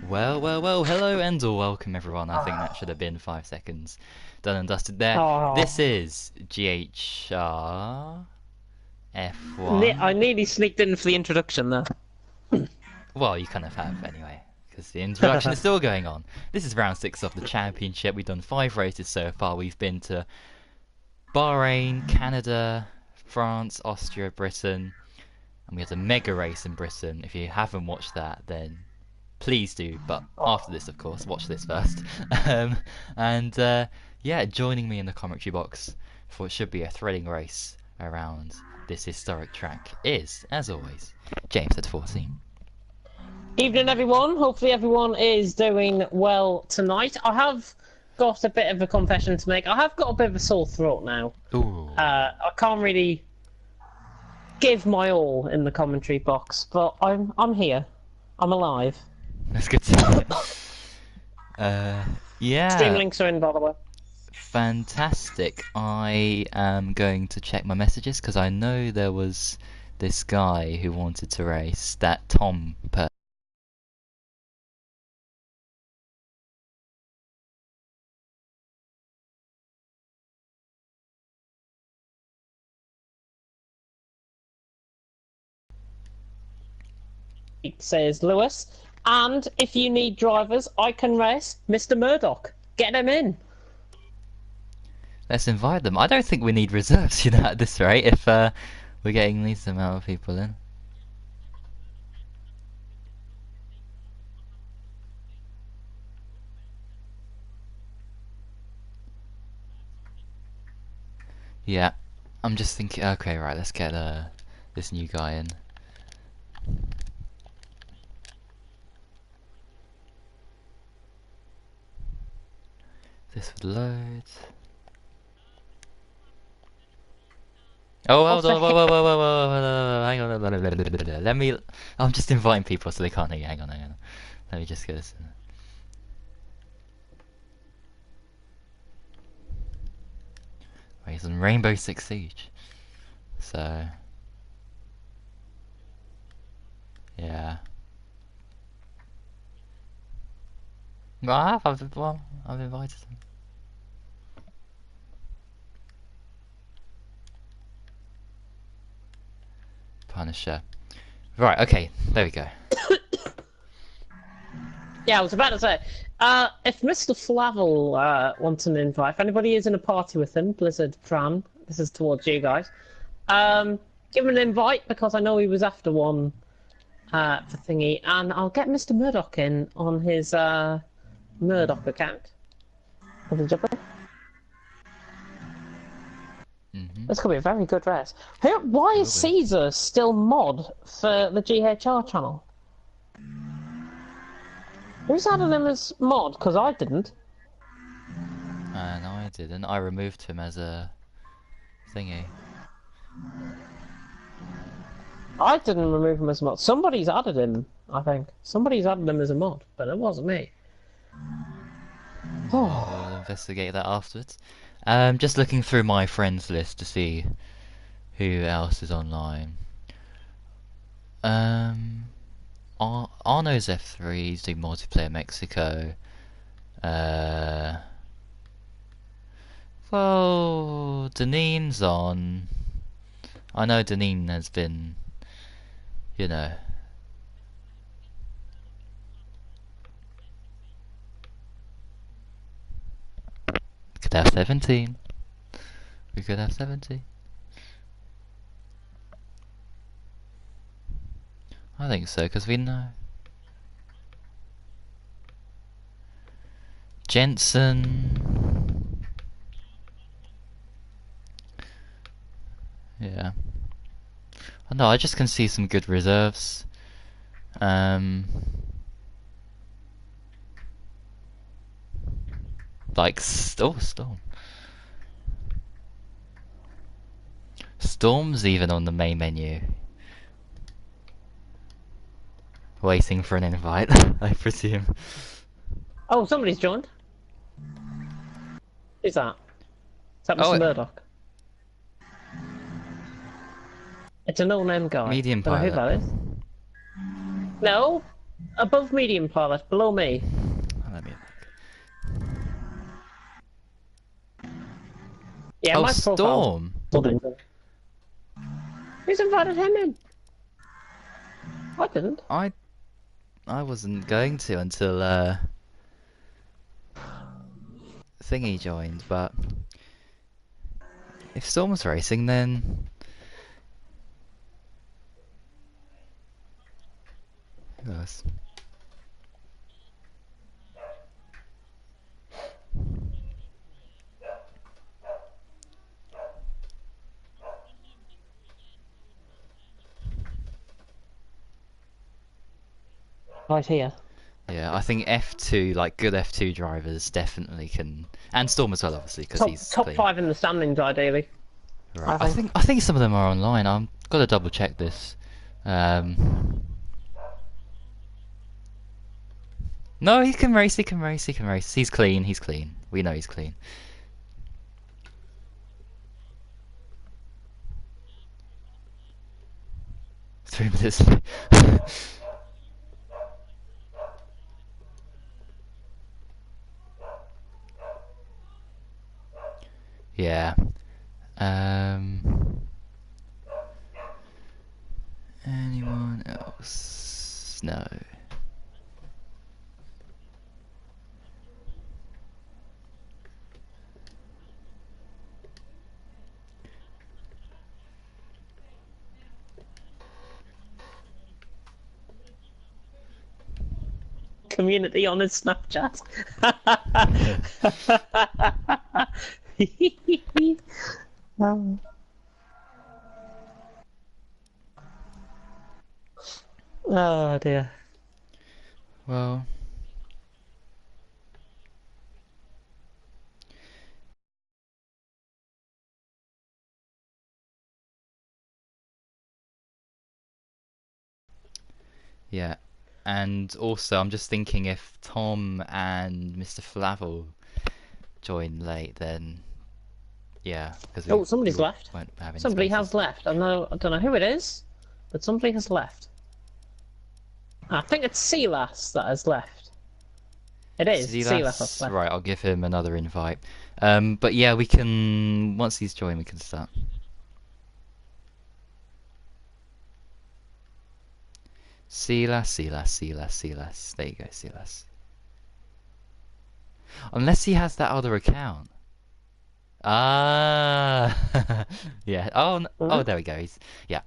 Well, hello and welcome everyone. I think that should have been 5 seconds. Done and dusted there. Oh, This is GHR I F1. nearly sneaked in for the introduction there. Well, you kind of have anyway, because the introduction is still going on. This is round 6 of the championship. We've done 5 races so far. We've been to Bahrain, Canada, France, Austria, Britain, and we had a mega race in Britain. If you haven't watched that, then please do, but after Oh, this, of course, watch this first. um, and yeah, joining me in the commentary box for what should be a thrilling race around this historic track is, as always, James at 14. evening, everyone. Hopefully, everyone is doing well tonight. I have got a bit of a confession to make. I have got a bit of a sore throat now. Ooh, I can't really give my all in the commentary box, but I'm here. I'm alive. that's good to hear. Stream Yeah, links are in, by the way. fantastic. I am going to check my messages because I know there was this guy who wanted to race, that Tom person. It says Lewis, and if you need drivers, I can race Mr. Murdoch. Get him in. Let's invite them. I don't think we need reserves, at this rate, if we're getting these amount of people in. Yeah, I'm just thinking, okay, right, let's get this new guy in. This would load. Oh, Off hold the on, hip. whoa, hang on, let me, I'm just inviting people so they can't hear you, hang on. Let me just get this in. Wait, he's on Rainbow Six Siege. So, yeah. Well, I've invited him. Punisher. Right, okay, there we go. Yeah, I was about to say, if Mr. Flavel wants an invite, if anybody is in a party with him, Blizzard, Fran, this is towards you guys, give him an invite because I know he was after one for thingy, and I'll get Mr. Murdoch in on his Murdoch account. Mm-hmm. This could be a very good race. Why It is will be. Caesar still mod for the GHR channel? Who's added him as mod? Because I didn't. No, I didn't. I removed him as a thingy. I didn't remove him as a mod. Somebody's added him, I think. Somebody's added him as a mod, but it wasn't me. We'll investigate that afterwards. Just looking through my friends list to see who else is online. Arno's F3, he's doing multiplayer Mexico. Well, Danine's on. I know Danine has been, you know. Could have 17. We could have 70. I think so, because we know. Jensen. Yeah. Oh, no, I just can see some good reserves. Like, Storm. Storm's even on the main menu. Waiting for an invite, I presume. Oh, somebody's joined. Who's that? Is that Oh, Mr. Murdoch? It's a no-name guy. medium Don't know who pilot. that is. No, Above medium pilot, below me. Let me look. Yeah, Oh, my profile's Storm. Who's invited him in? I didn't. I wasn't going to until Thingy joined, but if Storm was racing, then who else? Right here. Yeah, I think F2, like good F2 drivers, definitely can, and Storm as well, obviously, because he's Top clean. 5 in the standings, ideally. Right. I think some of them are online. I'm gotta double check this. No, he can race. He can race. He can race. He's clean. He's clean. We know he's clean. Three minutes. Yeah. Anyone else? No. Community on his Snapchat. Oh dear. Well. Yeah. And also, I'm just thinking if Tom and Mr. Flavel join late, then yeah, because Oh, somebody's left. won't have any Somebody spaces. has left. I don't know who it is, but somebody has left. I think it's Silas that has left. It is Silas has left. Right, I'll give him another invite. But yeah, we can, once he's joined, we can start. Silas. There you go, Silas. Unless he has that other account. Ah, yeah. Oh, there we go. Yeah.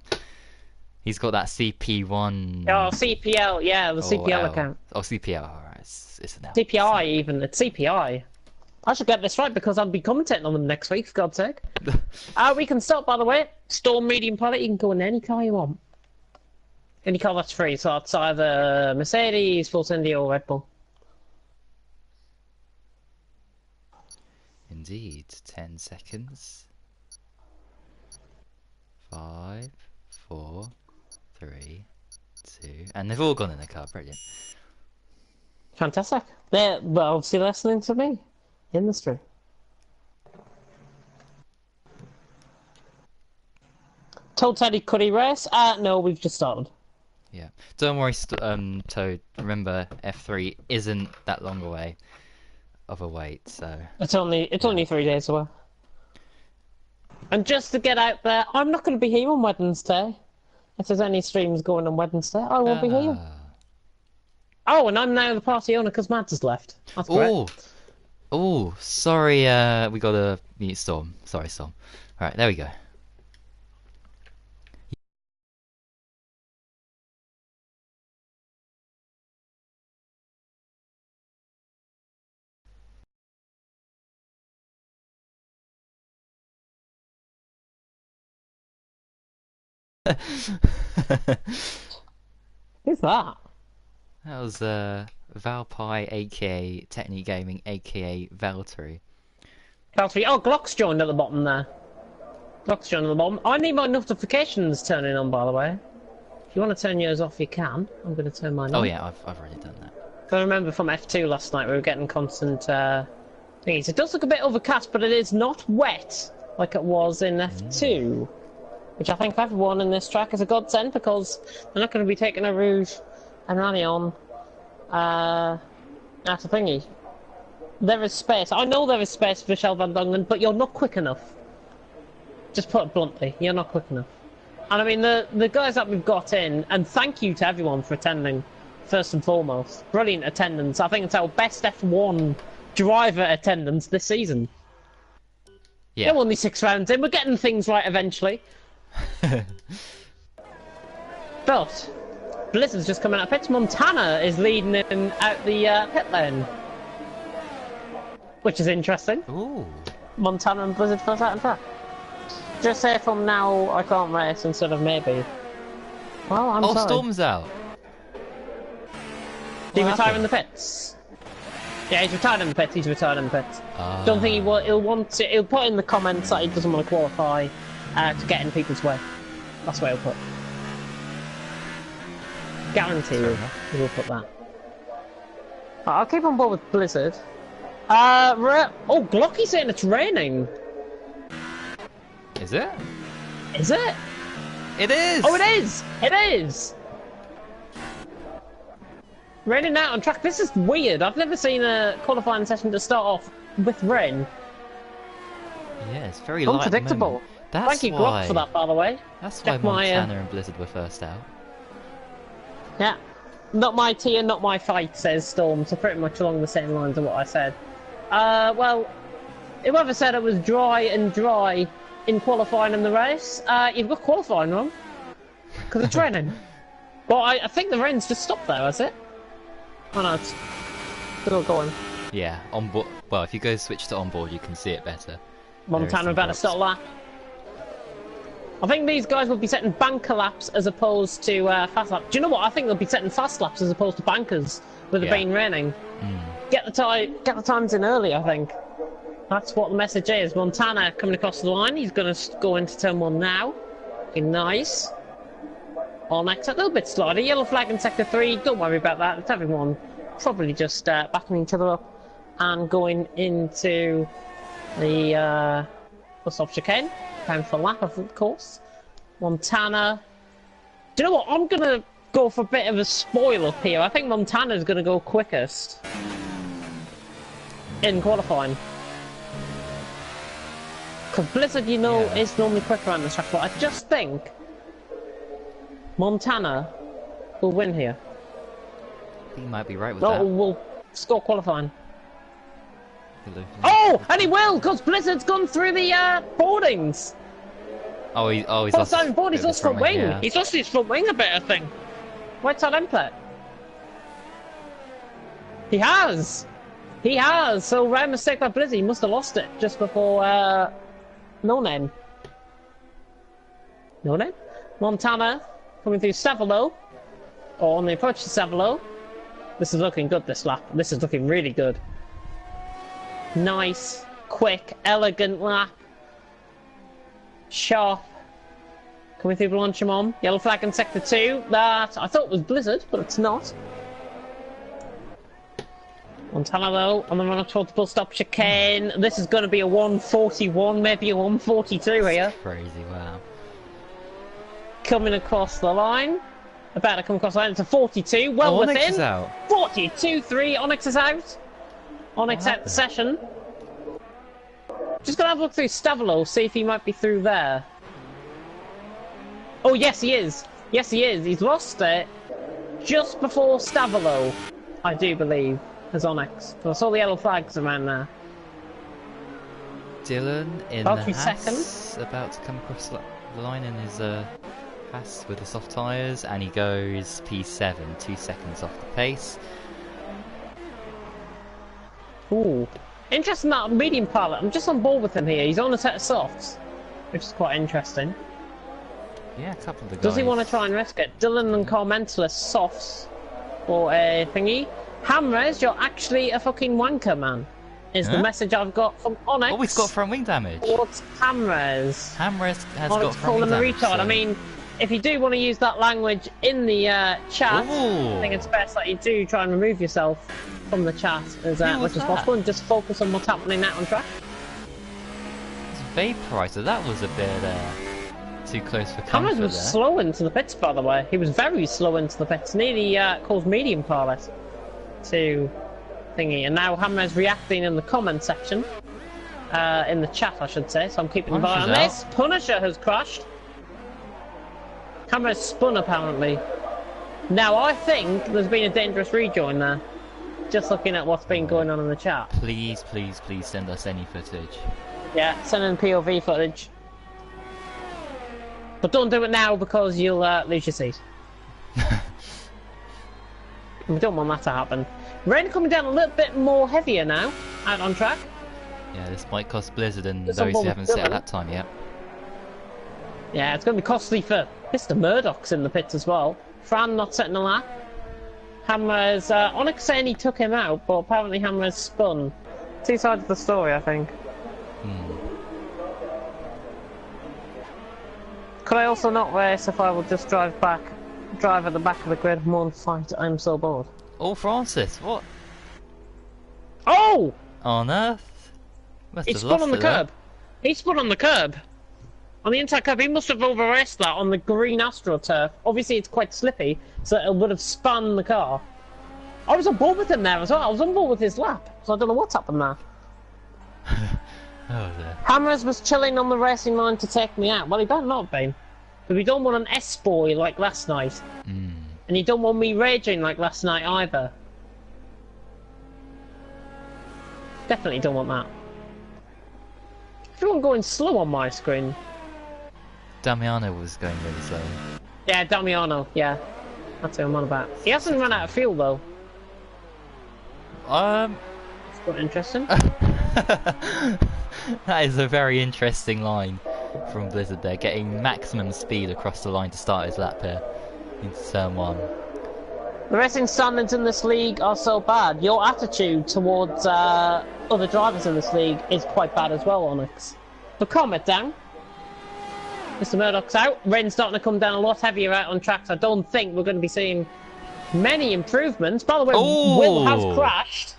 He's got that CP1. Oh, CPL, yeah, the CPL account. Oh, CPL. Alright, it's an L. CPI even. It's CPI. I should get this right because I'll be commentating on them next week, for God's sake. We can start, by the way. Storm medium pilot, you can go in any car you want. Any car that's free, so it's either Mercedes, Force India, or Red Bull. Indeed. 10 seconds. 5, 4, 3, 2, and they've all gone in the car. Brilliant. Fantastic. They're obviously listening to me. Industry. Told Teddy, could he race? No, we've just started. Yeah. Don't worry, Toad. Remember, F3 isn't that long away of a wait, so... It's only 3 days away. And just to get out there, I'm not going to be here on Wednesday. If there's any streams going on Wednesday, I won't be here. Oh, and I'm now the party owner because Mads has left. That's great. Oh, sorry, we got to mute Storm. Sorry, Storm. Alright, there we go. Who's that? That was Valpie, aka Technique Gaming, aka Valtteri. Valtteri. Oh, Glock's joined at the bottom there. Glock's joined at the bottom. I need my notifications turning on, by the way. If you want to turn yours off, you can. I'm going to turn mine on. Oh yeah, I've already done that. I remember from F2 last night we were getting constant thingies. It does look a bit overcast, but it is not wet like it was in F2. Which I think everyone in this track is a godsend because they're not going to be taking a route and running on That's a thingy. There is space. I know there is space for Michelle Van Dongen, but you're not quick enough. Just put it bluntly, you're not quick enough. And I mean, the guys that we've got in, and thank you to everyone for attending, first and foremost. Brilliant attendance. I think it's our best F1 driver attendance this season. Yeah. We're only 6 rounds in, we're getting things right eventually. But Blizzard's just coming out of pits. Montana is leading him out the pit lane. Which is interesting. Ooh. Montana and Blizzard first out in track. Just say from now I can't race instead of maybe. Well, I'm sorry. Storm's out. Did he retire in the pits? Yeah, he's retired in the pits. He's retired in the pits. Don't think he will. He'll want to. He'll put in the comments that he doesn't want to qualify to get in people's way. That's where he'll put. Guarantee he will put that. Right, I'll keep on board with Blizzard. Oh, Glocky's saying it's raining. Is it? Is it? It is! Oh, it is! It is! Raining out on track. This is weird. I've never seen a qualifying session to start off with rain. Yeah, it's very light. Unpredictable. That's Thank you, why. Glock, for that, by the way. That's why Montana and Blizzard were first out. Yeah. Not my tier, not my fight, says Storm, so pretty much along the same lines of what I said. Well, whoever said it was dry in qualifying in the race, you've got qualifying wrong. Because it's raining. Well, I think the rain's just stopped there, has it? Oh no, it's still going. Yeah, onboard. Well, if you go switch to onboard, you can see it better. Montana about to start lap. I think these guys will be setting banker laps as opposed to fast laps. Do you know what? I think they'll be setting fast laps as opposed to bankers with it being raining. Get the times in early, I think. That's what the message is. Montana coming across the line. He's going to go into turn 1 now. Looking nice. On exit, a little bit slidey. Yellow flag in sector 3. Don't worry about that. It's everyone probably just backing each other up and going into the stop chicane. Time for lap, of course. Montana. Do you know what? I'm going to go for a bit of a spoil up here. I think Montana's going to go quickest in qualifying. Because Blizzard, you know, is normally quicker on this track, but I just think Montana will win here. I think you might be right with that. Will score qualifying. Oh, and he will, because Blizzard's gone through the boardings. He's lost his board. He's lost front wing. Yeah. He's lost his front wing a bit, I think. White side end plate. He has. He has. So rare mistake by Blizzard. He must have lost it just before No Name. No Name. Montana coming through Savalo, or on the approach to Savalo. This is looking good. This lap. This is looking really good. Nice, quick, elegant lap. Sharp. Coming through Blanchimon. Yellow flag in sector 2. That I thought was Blizzard, but it's not. Montana though, on the run up towards the full stop chicane. This is going to be a 141, maybe a 142 here. Crazy, wow. Coming across the line. About to come across the line. It's a 42. Well within. Onyx is out. 42-3. Onyx is out. Onyx out the session. Just gonna have a look through Stavalo, see if he might be through there. Oh yes he is. Yes he is. He's lost it just before Stavalo, I do believe, as Onyx. I saw the yellow flags around there. Dylan in Valkyrie the Haas, second. about to come across the line in his Haas with the soft tyres, and he goes P7, 2 seconds off the pace. Ooh. Interesting that medium pilot. I'm just on board with him here. He's on a set of softs, which is quite interesting. Yeah, a couple of the guys. Does he want to try and risk it? Dylan and Carmentalus softs or a thingy. Hamres, you're actually a fucking wanker, man. Is the message I've got from Onyx. Oh, he's got front wing damage. What's Hamres? Hamres has Onyx got front wing calling him a damage. retard. So... I mean, if you do want to use that language in the chat, Ooh. I think it's best that you do try and remove yourself from the chat as much as possible and just focus on what's happening out on track. It's vaporizer. That was a bit too close for comfort. Hamres was slow into the pits, by the way. He was very slow into the pits. Nearly caused medium pilot. to thingy. And now Hammer's reacting in the comment section. In the chat, I should say. So I'm keeping an eye on this. Punisher has crashed. Hammer's spun, apparently. Now, I think there's been a dangerous rejoin there. Just looking at what's been going on in the chat. Please, please, please send us any footage. Yeah, send in POV footage. But don't do it now because you'll lose your seat. We don't want that to happen. Rain coming down a little bit more heavier now, out on track. Yeah, this might cost Blizzard and those who haven't set at that time yet. Yeah, it's going to be costly for Mr. Murdoch's in the pits as well. Fran not setting a lap. Hammer's, Onyx saying he took him out, but apparently Hammer's spun. Two sides of the story, I think. Could I also not race if I would just drive at the back of the grid? One fight, I'm so bored. Oh, Francis, what Oh! on earth? He spun on the curb. He spun on the curb. On the inside curb, he must have over-raced that on the green AstroTurf. Obviously, it's quite slippy, so it would have spun the car. I was on board with him there as well. I was on board with his lap, so I don't know what's happened there. Oh, dear. Hammers was chilling on the racing line to take me out. Well, he better not have been. But we don't want an S-boy like last night. And you don't want me raging like last night either. Definitely don't want that. Everyone going slow on my screen. Damiano was going really slow. Yeah, Damiano, yeah. That's what I'm on about. He hasn't run out of fuel though. It's quite interesting. That is a very interesting line from Blizzard there, getting maximum speed across the line to start his lap here into turn 1. The racing standards in this league are so bad. Your attitude towards other drivers in this league is quite bad as well, Onyx. But calm it down. Mr. Murdoch's out. Rain's starting to come down a lot heavier out on tracks. I don't think we're going to be seeing many improvements. By the way, Will has crashed.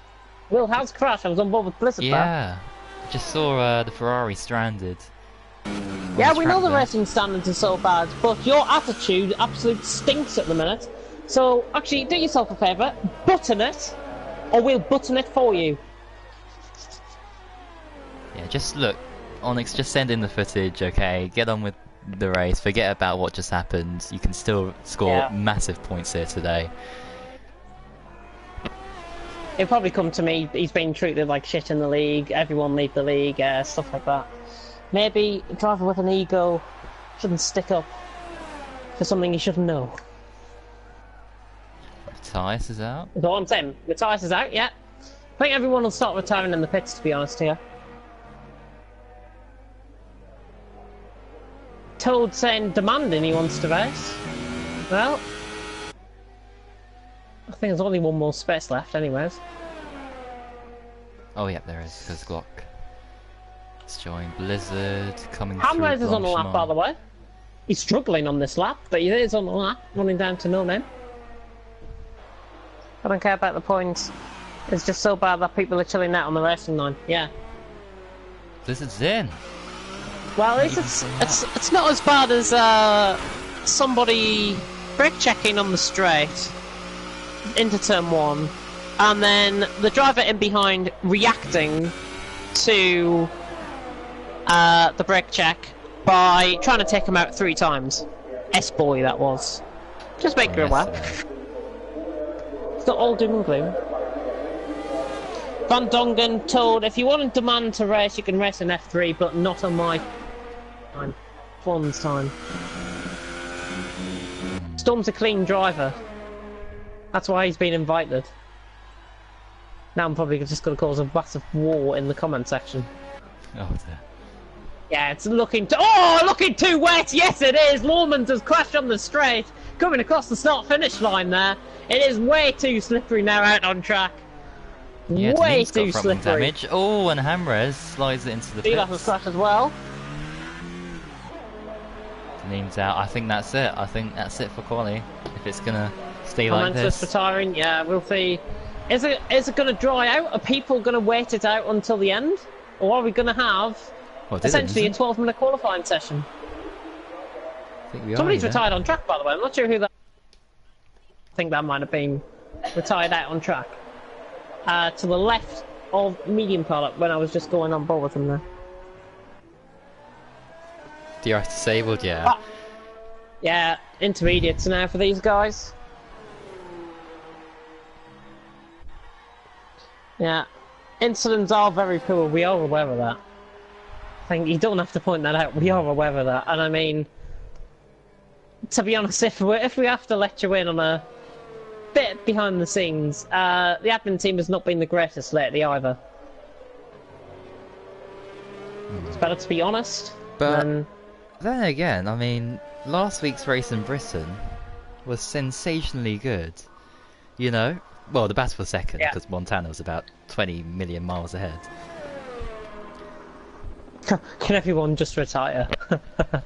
Will has crashed. I was on board with Blizzard. Yeah. Just saw the Ferrari stranded. Yeah, we know the racing standards are so bad, but your attitude absolutely stinks at the minute. So, actually, do yourself a favour, button it, or we'll button it for you. Yeah, just look, Onyx, just send in the footage, okay? Get on with the race, forget about what just happened. You can still score massive points here today. He'll probably come to me, he's been treated like shit in the league, everyone leave the league, stuff like that. Maybe a driver with an ego shouldn't stick up for something he shouldn't know. Matthias is out. That's what I'm saying. Matthias is out, yeah. I think everyone will start retiring in the pits, to be honest here. Toad saying demanding he wants to race. Well, I think there's only one more space left anyways. Oh yeah, there is, because Glock. Let's join Blizzard, coming Hamrez through is on the lap, by the way. He's struggling on this lap, but he is on the lap, running down to no name. I don't care about the points. It's just so bad that people are chilling out on the racing line. Yeah. Blizzard's in. Well, at least it's not as bad as somebody brake checking on the straight into turn 1, and then the driver in behind reacting to the brake check by trying to take him out 3 times. S-boy that was. Just make her aware. It's not all doom and gloom. Van Dongen told, if you want to demand to race, you can race in F3, but not on my time. One's time. Storm's a clean driver. That's why he's been invited. Now I'm probably just going to cause a massive war in the comment section. Oh dear. Yeah, it's looking looking too wet! Yes it is! Lawmans has crashed on the straight, coming across the start-finish line there. It is way too slippery now out on track. Yeah, way Deneen's too got slippery. Damage. Oh, and Hamrez slides it into the Dealer has pits. crashed as well. Deneen's out. I think that's it. I think that's it for quali. If it's gonna stay like this. Retiring. Yeah, we'll see. Is it going to dry out? Are people going to wait it out until the end, or are we going to have essentially a 12-minute qualifying session? I think we Somebody's retired on track, by the way. I'm not sure who that. I think that might have been retired out on track. to the left of medium pilot when I was just going on board with him there. DRS disabled, yeah. Yeah, intermediates now for these guys. Yeah, incidents are very poor, we are aware of that. I think you don't have to point that out, we are aware of that. And I mean, to be honest, if we have to let you in on a bit behind the scenes, the admin team has not been the greatest lately either. It's better to be honest. But then again, I mean, last week's race in Britain was sensationally good. You know? Well, the battle for second, because Montana was about 20 million miles ahead. Can everyone just retire? I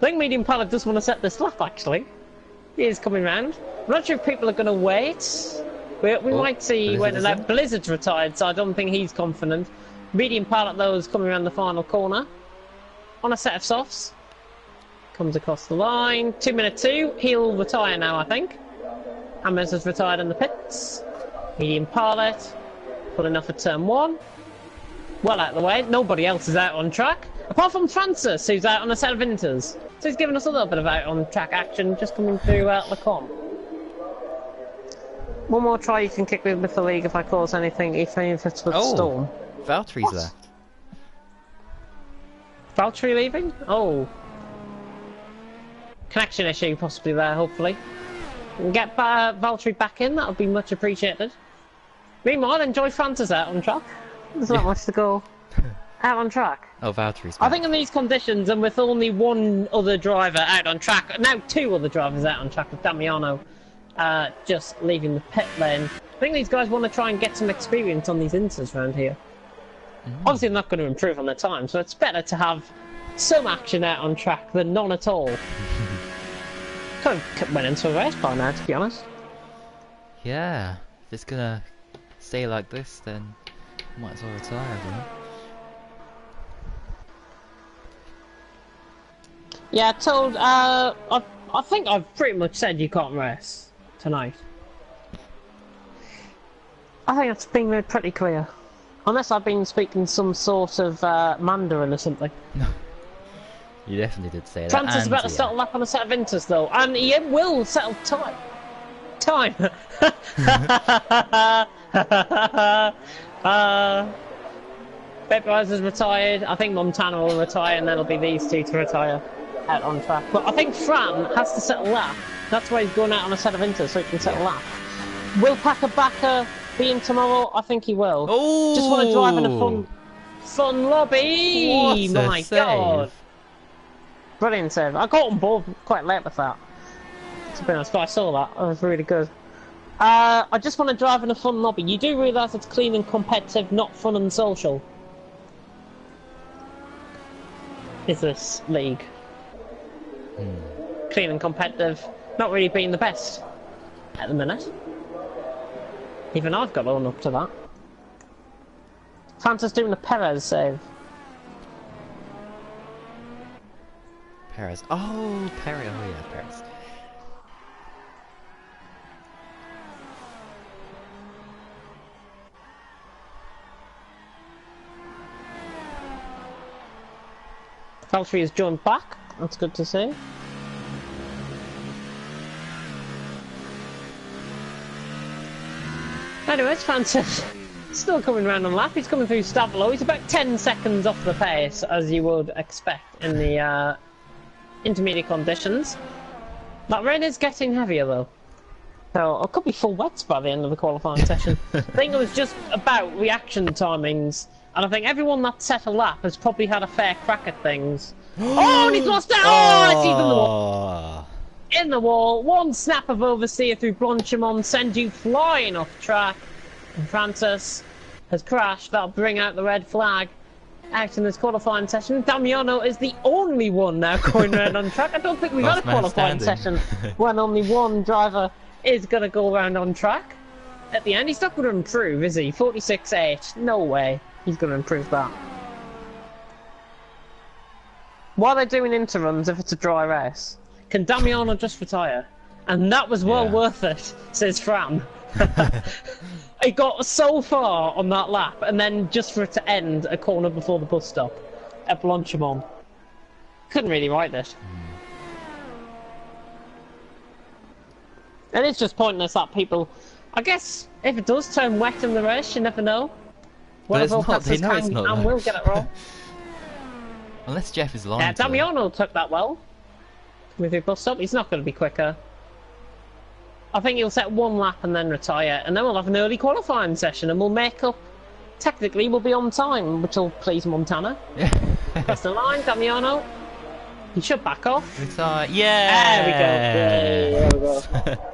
think medium pilot does want to set this lap, actually. He is coming round. I'm not sure if people are going to wait. We might see when that Blizzard's retired, so I don't think he's confident. Medium pilot, though, is coming around the final corner. On a set of softs. Comes across the line. 2:02. He'll retire now, I think. Hammers has retired in the pits. Medium pilot. Pulling off at turn 1. Well out of the way. Nobody else is out on track. Apart from Francis, who's out on a set of inters. So he's giving us a little bit of out on track action just coming through Lacombe. One more try you can kick with the league if I cause anything, if it's with Storm. Valtteri's left. Valtteri leaving? Oh. Connection issue possibly there, hopefully. We can get Valtteri back in, that would be much appreciated. Meanwhile, enjoy Francis out on track. There's not much to go out on track. Oh, Valtteri's back. I think in these conditions, and with only one other driver out on track, now 2 other drivers out on track with Damiano just leaving the pit lane, I think these guys want to try and get some experience on these inters around here. Obviously, they're not going to improve on their time, so it's better to have some action out on track than none at all. Could have went into a race by now, to be honest. Yeah, if it's gonna stay like this, then might as well retire, isn't it? Yeah, told. I think I've pretty much said you can't race tonight. I think it's been made pretty clear. Unless I've been speaking some sort of Mandarin or something. You definitely did say that. Francis is about to settle up on a set of inters though, and he will settle time. Bedrise is retired. I think Montana will retire, and then it'll be these 2 to retire out on track. But I think Fran has to settle lap. That's why he's going out on a set of inters, so he can settle lap. Will Packer be in tomorrow? I think he will. Oh! Just want to drive in a fun lobby. What a My save. God! Brilliant save. I got on board quite late with that. To be honest, but I saw that. That was really good. I just want to drive in a fun lobby. You do realise it's clean and competitive, not fun and social. Is this league? Clean and competitive, not really being the best at the minute. Even I've got to own up to that. Francis doing a Perez save. Perez. Oh, Perez. Oh, yeah, Perez. Valtteri has joined back. That's good to see. Anyways, Francis still coming round on lap. He's coming through Stavolo. He's about 10 seconds off the pace, as you would expect in the intermediate conditions. That rain is getting heavier though. So it could be full wets by the end of the qualifying session. I think it was just about reaction timings, and I think everyone that set a lap has probably had a fair crack at things. Oh, and he's lost it! Oh, it's even the wall. In the wall, one snap of oversteer through Blanchimont sends you flying off track. And Francis has crashed. That'll bring out the red flag out in this qualifying session. Damiano is the only one now going around on track. I don't think we've had a qualifying session when only one driver is going to go around on track. At the end, he's not going to improve, is he? 46.8. No way he's going to improve that. Why are they doing interruns if it's a dry race? Can Damiano just retire? And that was well worth it, says Fran. It got so far on that lap, and then just for it to end a corner before the bus stop at Blanchimont. Couldn't really write it. And it's just pointless that people... I guess if it does turn wet in the race, you never know. One But of it's our not, they casters know it's can not. and will get it wrong. Unless Jeff is lying Yeah, to them. Damiano took that well. With your bus stop, he's not going to be quicker. I think he'll set one lap and then retire, and then we'll have an early qualifying session, and we'll make up. Technically, we'll be on time, which will please Montana. Press the line, Damiano. He should back off. Retire. Yeah. There we go. There we go.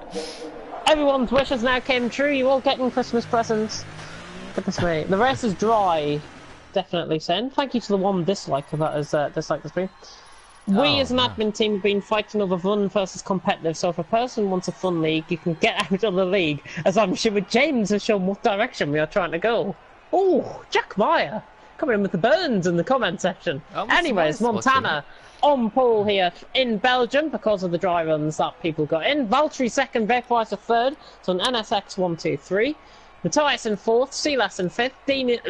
Everyone's wishes now came true. You're all getting Christmas presents. Goodness me. The race is dry. Definitely saying. Thank you to the one dislike that has disliked the stream. We as an admin team have been fighting over fun versus competitive, so if a person wants a fun league, you can get out of the league, as I'm sure James has shown what direction we are trying to go. Oh, Jack Meyer coming in with the burns in the comment section. Anyways, Montana on pole here in Belgium because of the dry runs that people got in. Valtteri second, Vaporizer third, so an NSX 1-2-3. Matthias in fourth, Silas in fifth, Deneen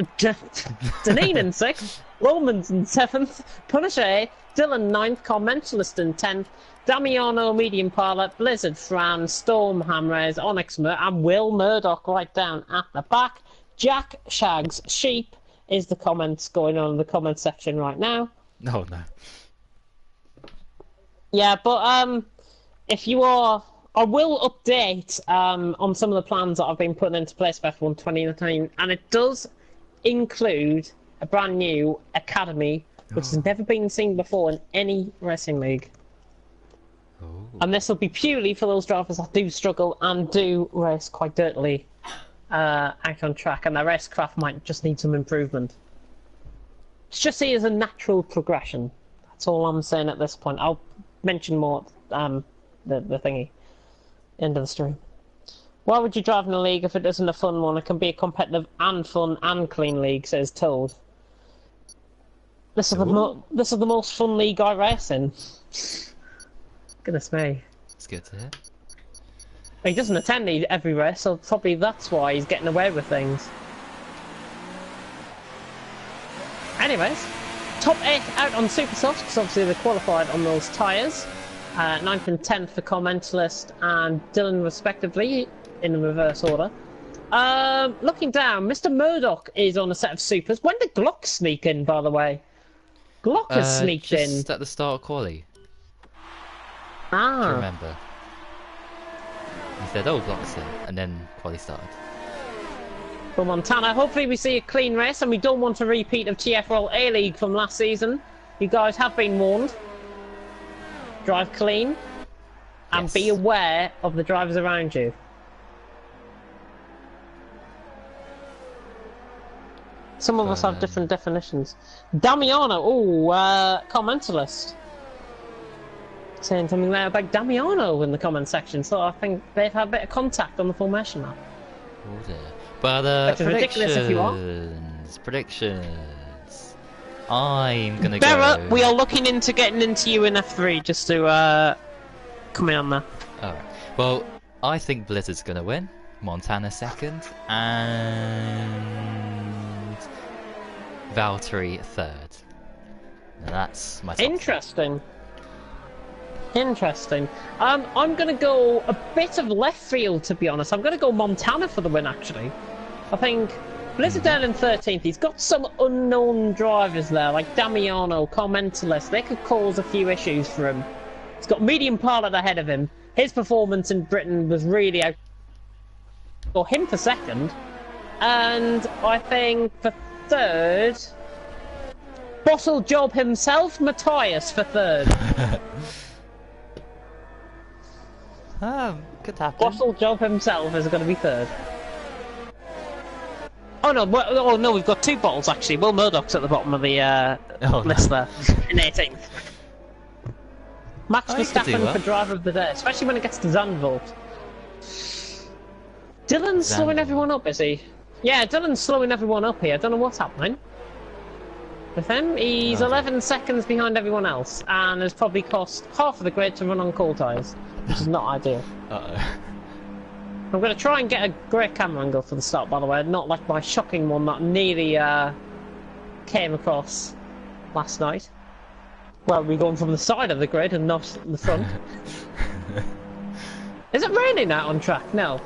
in sixth, Romans in seventh, Punisher eighth, Dylan ninth, Commentalist in 10th, Damiano medium pilot, Blizzard Fran, Storm Hamrays, Onyx and Will Murdoch right down at the back. Jack Shags Sheep is the comments going on in the comment section right now. Oh no. Yeah, but if you are, I will update on some of the plans that I've been putting into place for F1 2019, and it does include a brand new academy which has never been seen before in any racing league. And this will be purely for those drivers that do struggle and do race quite dirtily out on track, and their racecraft might just need some improvement. It's just see it as a natural progression. That's all I'm saying at this point. I'll mention more the thingy end of the stream. Why would you drive in a league if it isn't a fun one? It can be a competitive and fun and clean league, says Toad. This is the most fun league I race in. Goodness me. It's good to hear. He doesn't attend every race, so probably that's why he's getting away with things. Anyways, top 8 out on Super Softs, because obviously they qualified on those tyres. 9th and 10th for Commentalist and Dylan respectively, in the reverse order. Looking down, Mr. Murdoch is on a set of Supers. When did Glock sneak in, by the way? Glock has sneaked in. Just at the start of quali. Ah. Do you remember? He said, oh, Glock's in, and then quali started. For Montana, hopefully we see a clean race, and we don't want a repeat of TFL A-League from last season. You guys have been warned. Drive clean, and be aware of the drivers around you. Some of us have different definitions. Damiano, commentalist. Saying something there about Damiano in the comment section, so I think they've had a bit of contact on the formation map. Oh dear. But ridiculous if you are. Predictions. I'm gonna Barrett, go. we are looking into getting into you in F3 just to come in on that. Alright. Well, I think Blizzard's gonna win. Montana second, and Valtteri third. Now that's my top Interesting. Interesting. I'm going to go a bit of left field, to be honest. I'm going to go Montana for the win, actually. I think Blizzard down in 13th. He's got some unknown drivers there, like Damiano, Commentalist. They could cause a few issues for him. He's got medium pilot ahead of him. His performance in Britain was really out for him for second. And I think for third, bottle job himself, Matthias for third. Could happen. Bottle job himself is going to be third. Oh no, we've got two bottles actually. Will Murdoch's at the bottom of the list there, in 18th. Max Verstappen for driver of the day, especially when it gets to Zandvoort. Dylan's slowing everyone up, is he? Yeah, Dylan's slowing everyone up here. I don't know what's happening with him. He's 11 seconds behind everyone else, and has probably cost half of the grid to run on cold tyres, which is not ideal. I'm going to try and get a great camera angle for the start, by the way, not like my shocking one that nearly came across last night. Well, we're going from the side of the grid and not the front. Is it raining out on track? No.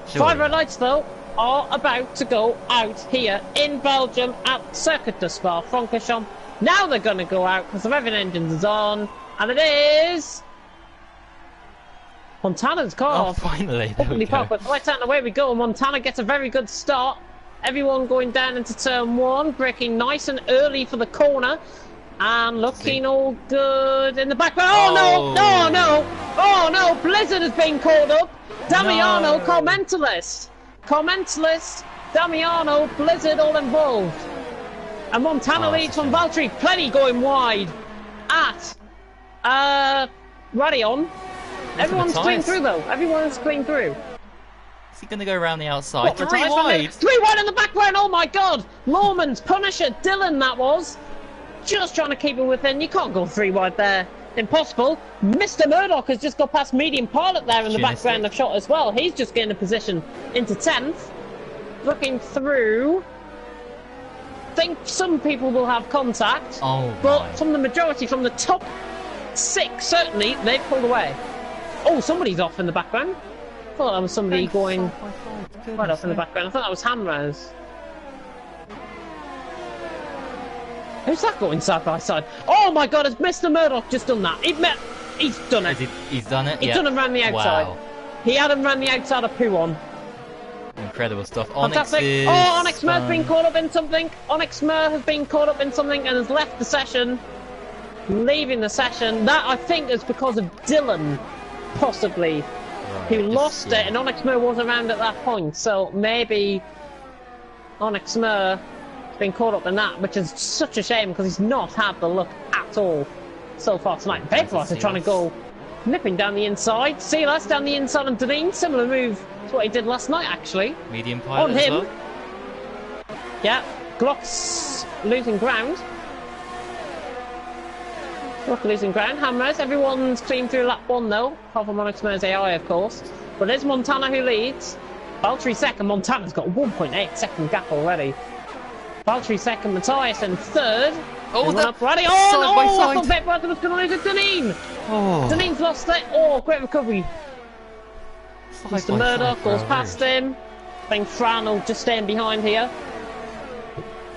Sure. 5 red lights, though, are about to go out here in Belgium at Circuit de Spa-Francorchamps. Now they're going to go out because the revving engines is on, and it is Montana's car. Oh, finally! There we go. With lights out and away we go. Montana gets a very good start. Everyone going down into turn 1, braking nice and early for the corner, and looking all good in the background. Oh no! Oh no! Oh no! Blizzard has been called up. Damiano, Commentalist, Damiano, Blizzard all involved. And Montana leads from Valtteri, plenty going wide at Radion. Everyone's clean through though. Everyone's clean through. Is he going to go around the outside? What, 3 wide! 3 wide in the background, oh my god! Lawman's Punisher, Dylan that was. Just trying to keep it within. You can't go 3 wide there. Impossible. Mr. Murdoch has just got past Medium Pilot there in the background of shot as well. He's just getting a position into 10th. Looking through. I think some people will have contact. But from the majority, from the top 6 certainly, they've pulled away. Oh, somebody's off in the background. I thought that was somebody going right off in the background. I thought that was Hamraz. Who's that going side by side? Oh my god, has Mr. Murdoch just done that? He's done it. He's done it? He's done him round the outside. Wow. He had him round the outside of Puon. Incredible stuff. Fantastic. Onyx Mer has been caught up in something. Onyx Mer has been caught up in something and has left the session. Leaving the session. That, I think, is because of Dylan, possibly, who lost it, and Onyx Mer wasn't around at that point. So maybe Onyx Mer been caught up in that, which is such a shame because he's not had the look at all so far tonight. Bedfast are trying to go nipping down the inside. Silas down the inside on Deneen. Similar move to what he did last night, actually. Medium Pilot on him. as well. Yeah, Glock's losing ground. Glock losing ground. Hamras, everyone's clean through lap 1 though. Apart from Onyx Mer's AI, of course. But it's Montana who leads. Valtteri second. Montana's got a 1.8 second gap already. Valtteri second, Matthias in third. Oh, that up ready. I thought Bedfast was going to lose it. Deneen. Deneen's lost it. Oh, great recovery. Mr. Murdoch goes past him. I think Fran will just staying behind here.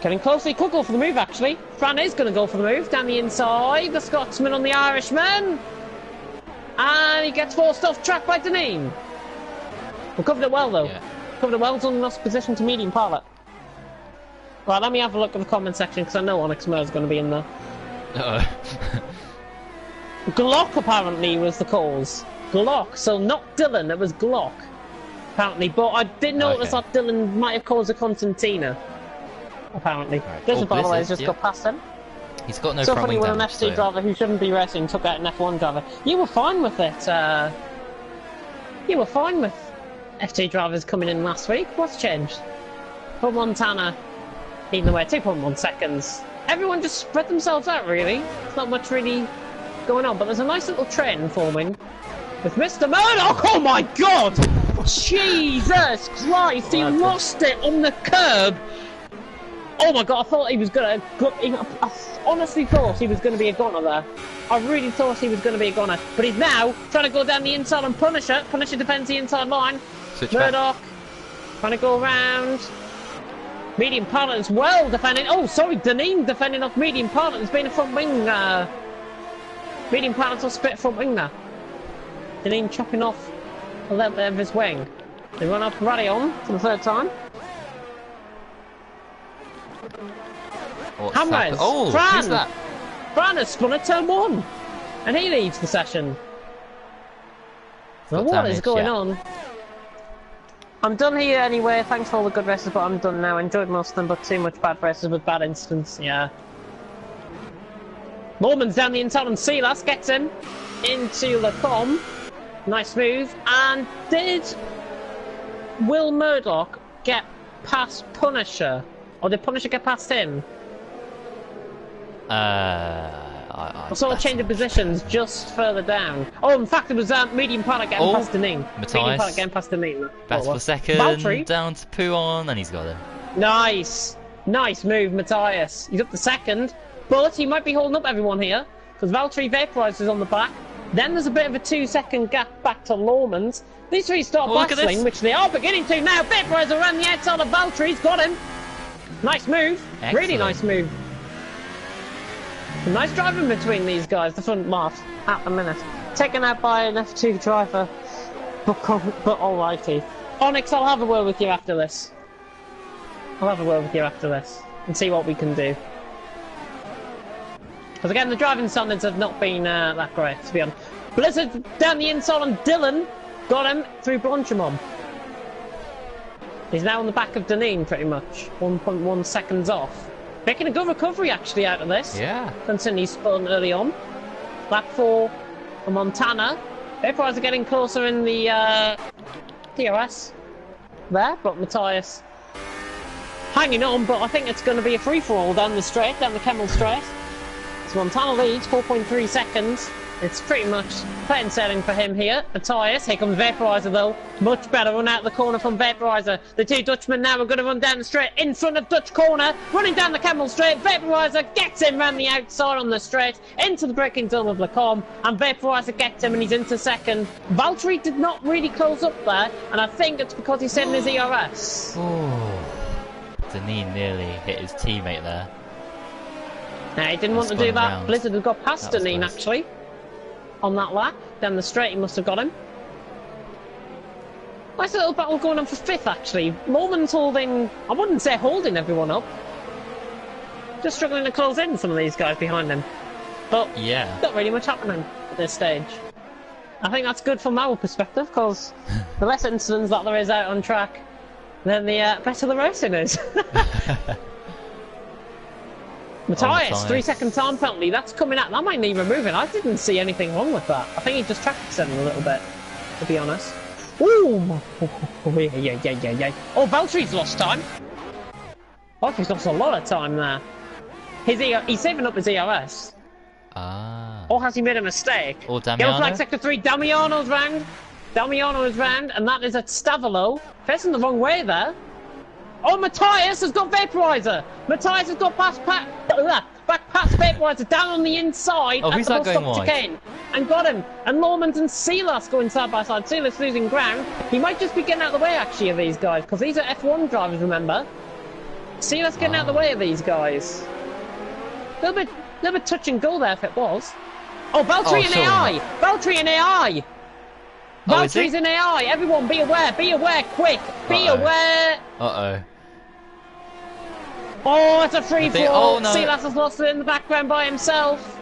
Getting close. He could go for the move, actually. Fran is going to go for the move down the inside. The Scotsman on the Irishman. And he gets forced off track by Deneen. We covered it well, though. Yeah. Covered it well. It's on lost position to Medium Pilot. Right, let me have a look at the comment section because I know Onyx Mer is going to be in there. Glock apparently was the cause. Glock, so not Dylan, it was Glock. Apparently, but I did notice that Dylan might have caused a Constantina. Apparently. Right. Blizzard, by the way, has just got past him. He's got no so front wing damage. So funny when an FC driver who shouldn't be racing took out an F1 driver. You were fine with it. You were fine with FT drivers coming in last week. What's changed? But Montana leading the way, 2.1 seconds. Everyone just spread themselves out, really. There's not much really going on, but there's a nice little trend forming with Mr. Murdoch. Oh my god! Jesus Christ, he lost it on the curb. Oh my god, I thought he was gonna. I honestly thought he was gonna be a goner there. I really thought he was gonna be a goner. But he's now trying to go down the inside on Punisher. Punisher defends the inside line. Murdoch trying to go around. Medium Pilot as well defending. Oh, sorry, Deneen defending off Medium Pilot. There's been a front wing. Medium Pilot's off split front wing there. Deneen chopping off a little bit of his wing. They run off Radion for the third time. Hamres! Oh, Fran! who's that? Fran has spun at turn 1! And he leads the session. Well, what is going on? I'm done here anyway, thanks for all the good races, but I'm done now. Enjoyed most of them, but too much bad races with bad incidents, yeah. Norman's down the inside on Silas, gets him into Lacombe. Nice move. And did Will Murdoch get past Punisher? Or did Punisher get past him? I I saw a change of positions just further down. Oh, in fact, it was medium pilot getting past Deneen. Medium pilot getting past Deneen. Battle for second, Valtteri down to Puon, and he's got him. Nice! Nice move, Matthias. He's up to second, but he might be holding up everyone here, because Valtteri vaporizes on the back. Then there's a bit of a 2-second gap back to Lawman's. These three start battling, which they are beginning to now. Vaporizer around the outside of Valtteri. He's got him. Nice move. Excellent. Really nice move. Nice driving between these guys, the front marks, at the minute. Taken out by an F2 driver, but alrighty. Onyx, I'll have a word with you after this. I'll have a word with you after this, and see what we can do. Because again, the driving standards have not been that great, to be honest. Blizzard down the inside on Dylan. Got him through Blanchimon. He's now on the back of Deneen, pretty much. 1.1 seconds off. Making a good recovery, actually, out of this. Yeah. Considering he spun early on. Lap 4 for Montana. Vaporizer getting closer in the DRS there, but Matthias hanging on, but I think it's going to be a free-for-all down the straight, down the Kemmel straight. So Montana leads, 4.3 seconds. It's pretty much plain sailing for him here. Matthias, here comes Vaporizer though. Much better run out the corner from Vaporizer. The two Dutchmen now are going to run down the straight in front of Dutch corner. Running down the Kemmel straight. Vaporizer gets him round the outside on the straight into the braking zone of Lacombe. And Vaporizer gets him and he's into second. Valtteri did not really close up there. And I think it's because he's setting his ERS. Oh, Deneen nearly hit his teammate there. No, he didn't want to do that. Blizzard had got past Deneen actually. On that lap, down the straight, he must have got him. Nice little battle going on for 5th, actually. Lawman's holding, I wouldn't say holding everyone up. Just struggling to close in some of these guys behind him. But, yeah, not really much happening at this stage. I think that's good from our perspective, because the less incidents that there is out on track, then the better the racing is. Matthias, 3-second time penalty, that's coming out, that might need removing. I didn't see anything wrong with that. I think he just track extended a little bit, to be honest. Ooh! Yeah. Oh, Valtteri's lost time. Valtteri's lost a lot of time there. He's saving up his ERS. Ah. Or has he made a mistake? Or Damiano? Yellow flag sector 3, Damiano's round. Damiano is round, and that is at Stavolo. Facing the wrong way there. Oh, Matthias has got Vaporizer! Matthias has got back past Vaporizer, down on the inside at the bus stop chicane. And got him. And Lawmans and Silas going side by side. Silas losing ground. He might just be getting out of the way, actually, of these guys, because these are F1 drivers, remember? Silas getting out of the way of these guys. A little bit touch and go there if it was. Oh, Valtteri and AI! Valtteri and AI! Valtteri's in AI! Everyone be aware, quick! Be aware! Uh-oh. Oh, it's a free-for-all! Oh, no. Silas has lost it in the background by himself.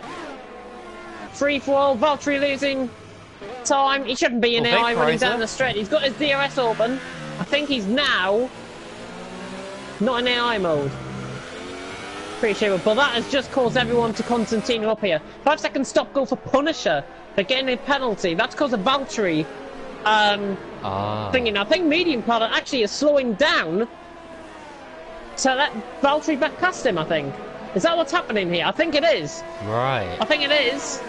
Free-for-all, Valtteri losing time. He shouldn't be in AI running down the straight. He's got his DRS open. I think he's now not in AI mode. Pretty sure, but that has just caused everyone to Constantino up here. 5-second stop go for Punisher. They're getting a penalty. That's because of Valtteri thinking. I think medium pilot actually is slowing down to let Valtteri back past him, I think. Is that what's happening here? I think it is. Right. I think it is.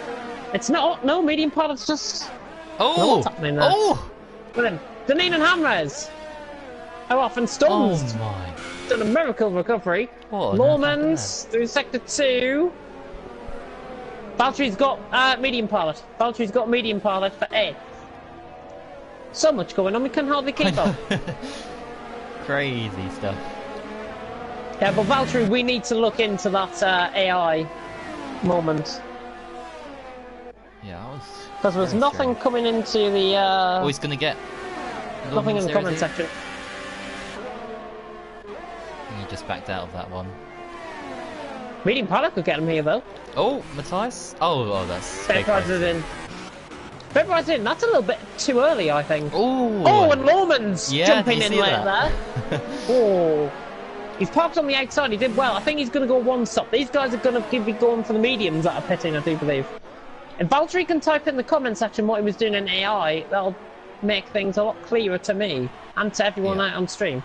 It's not. No, medium pilot's just... Oh! What's happening there? Oh! Look at him. Deneen and Hamres. How often stuns? Oh my. Done a miracle recovery. Lawmans through sector 2. Valtteri's got medium pilot. Valtteri's got medium pilot for 8th. So much going on, we can hardly keep up. Crazy stuff. Yeah, but Valtteri, we need to look into that AI moment. Yeah, that was... Because there's nothing coming into the... Oh, he's going to get... Nothing in the comment section. He just backed out of that one. Medium pilot could get him here, though. Oh, Matthias? Oh, that's... Vaporizer's in. Vaporizer's in. That's a little bit too early, I think. Ooh. Oh, and Lawman's jumping in late that? there. Oh. He's parked on the outside. He did well. I think he's going to go one stop. These guys are going to be going for the mediums that are pitting, I do believe. If Valtteri can type in the comment section what he was doing in AI, that'll make things a lot clearer to me and to everyone out on stream.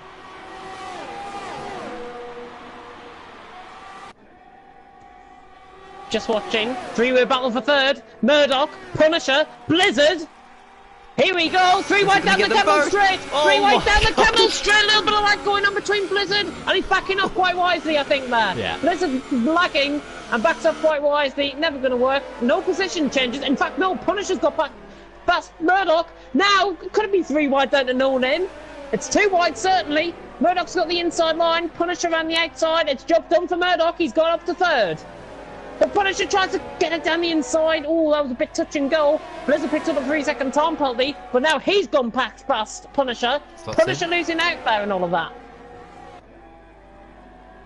just watching. Three-way battle for third. Murdoch, Punisher, Blizzard. Here we go. Three wide down the Camel Straight. Three wide down the Camel Straight. A little bit of light going on between Blizzard, and he's backing up quite wisely, I think, there. Yeah. Blizzard lagging and backs up quite wisely. Never going to work. No position changes. In fact, no. Punisher's got back past Murdoch. Now, could it be three wide down to No Name? It's two wide, certainly. Murdoch's got the inside line. Punisher around the outside. It's job done for Murdoch. He's gone up to third. The Punisher tries to get it down the inside. Oh, that was a bit touch and go. Blizzard picked up a 3-second time penalty, but now he's gone past Punisher. Punisher losing out there and all of that.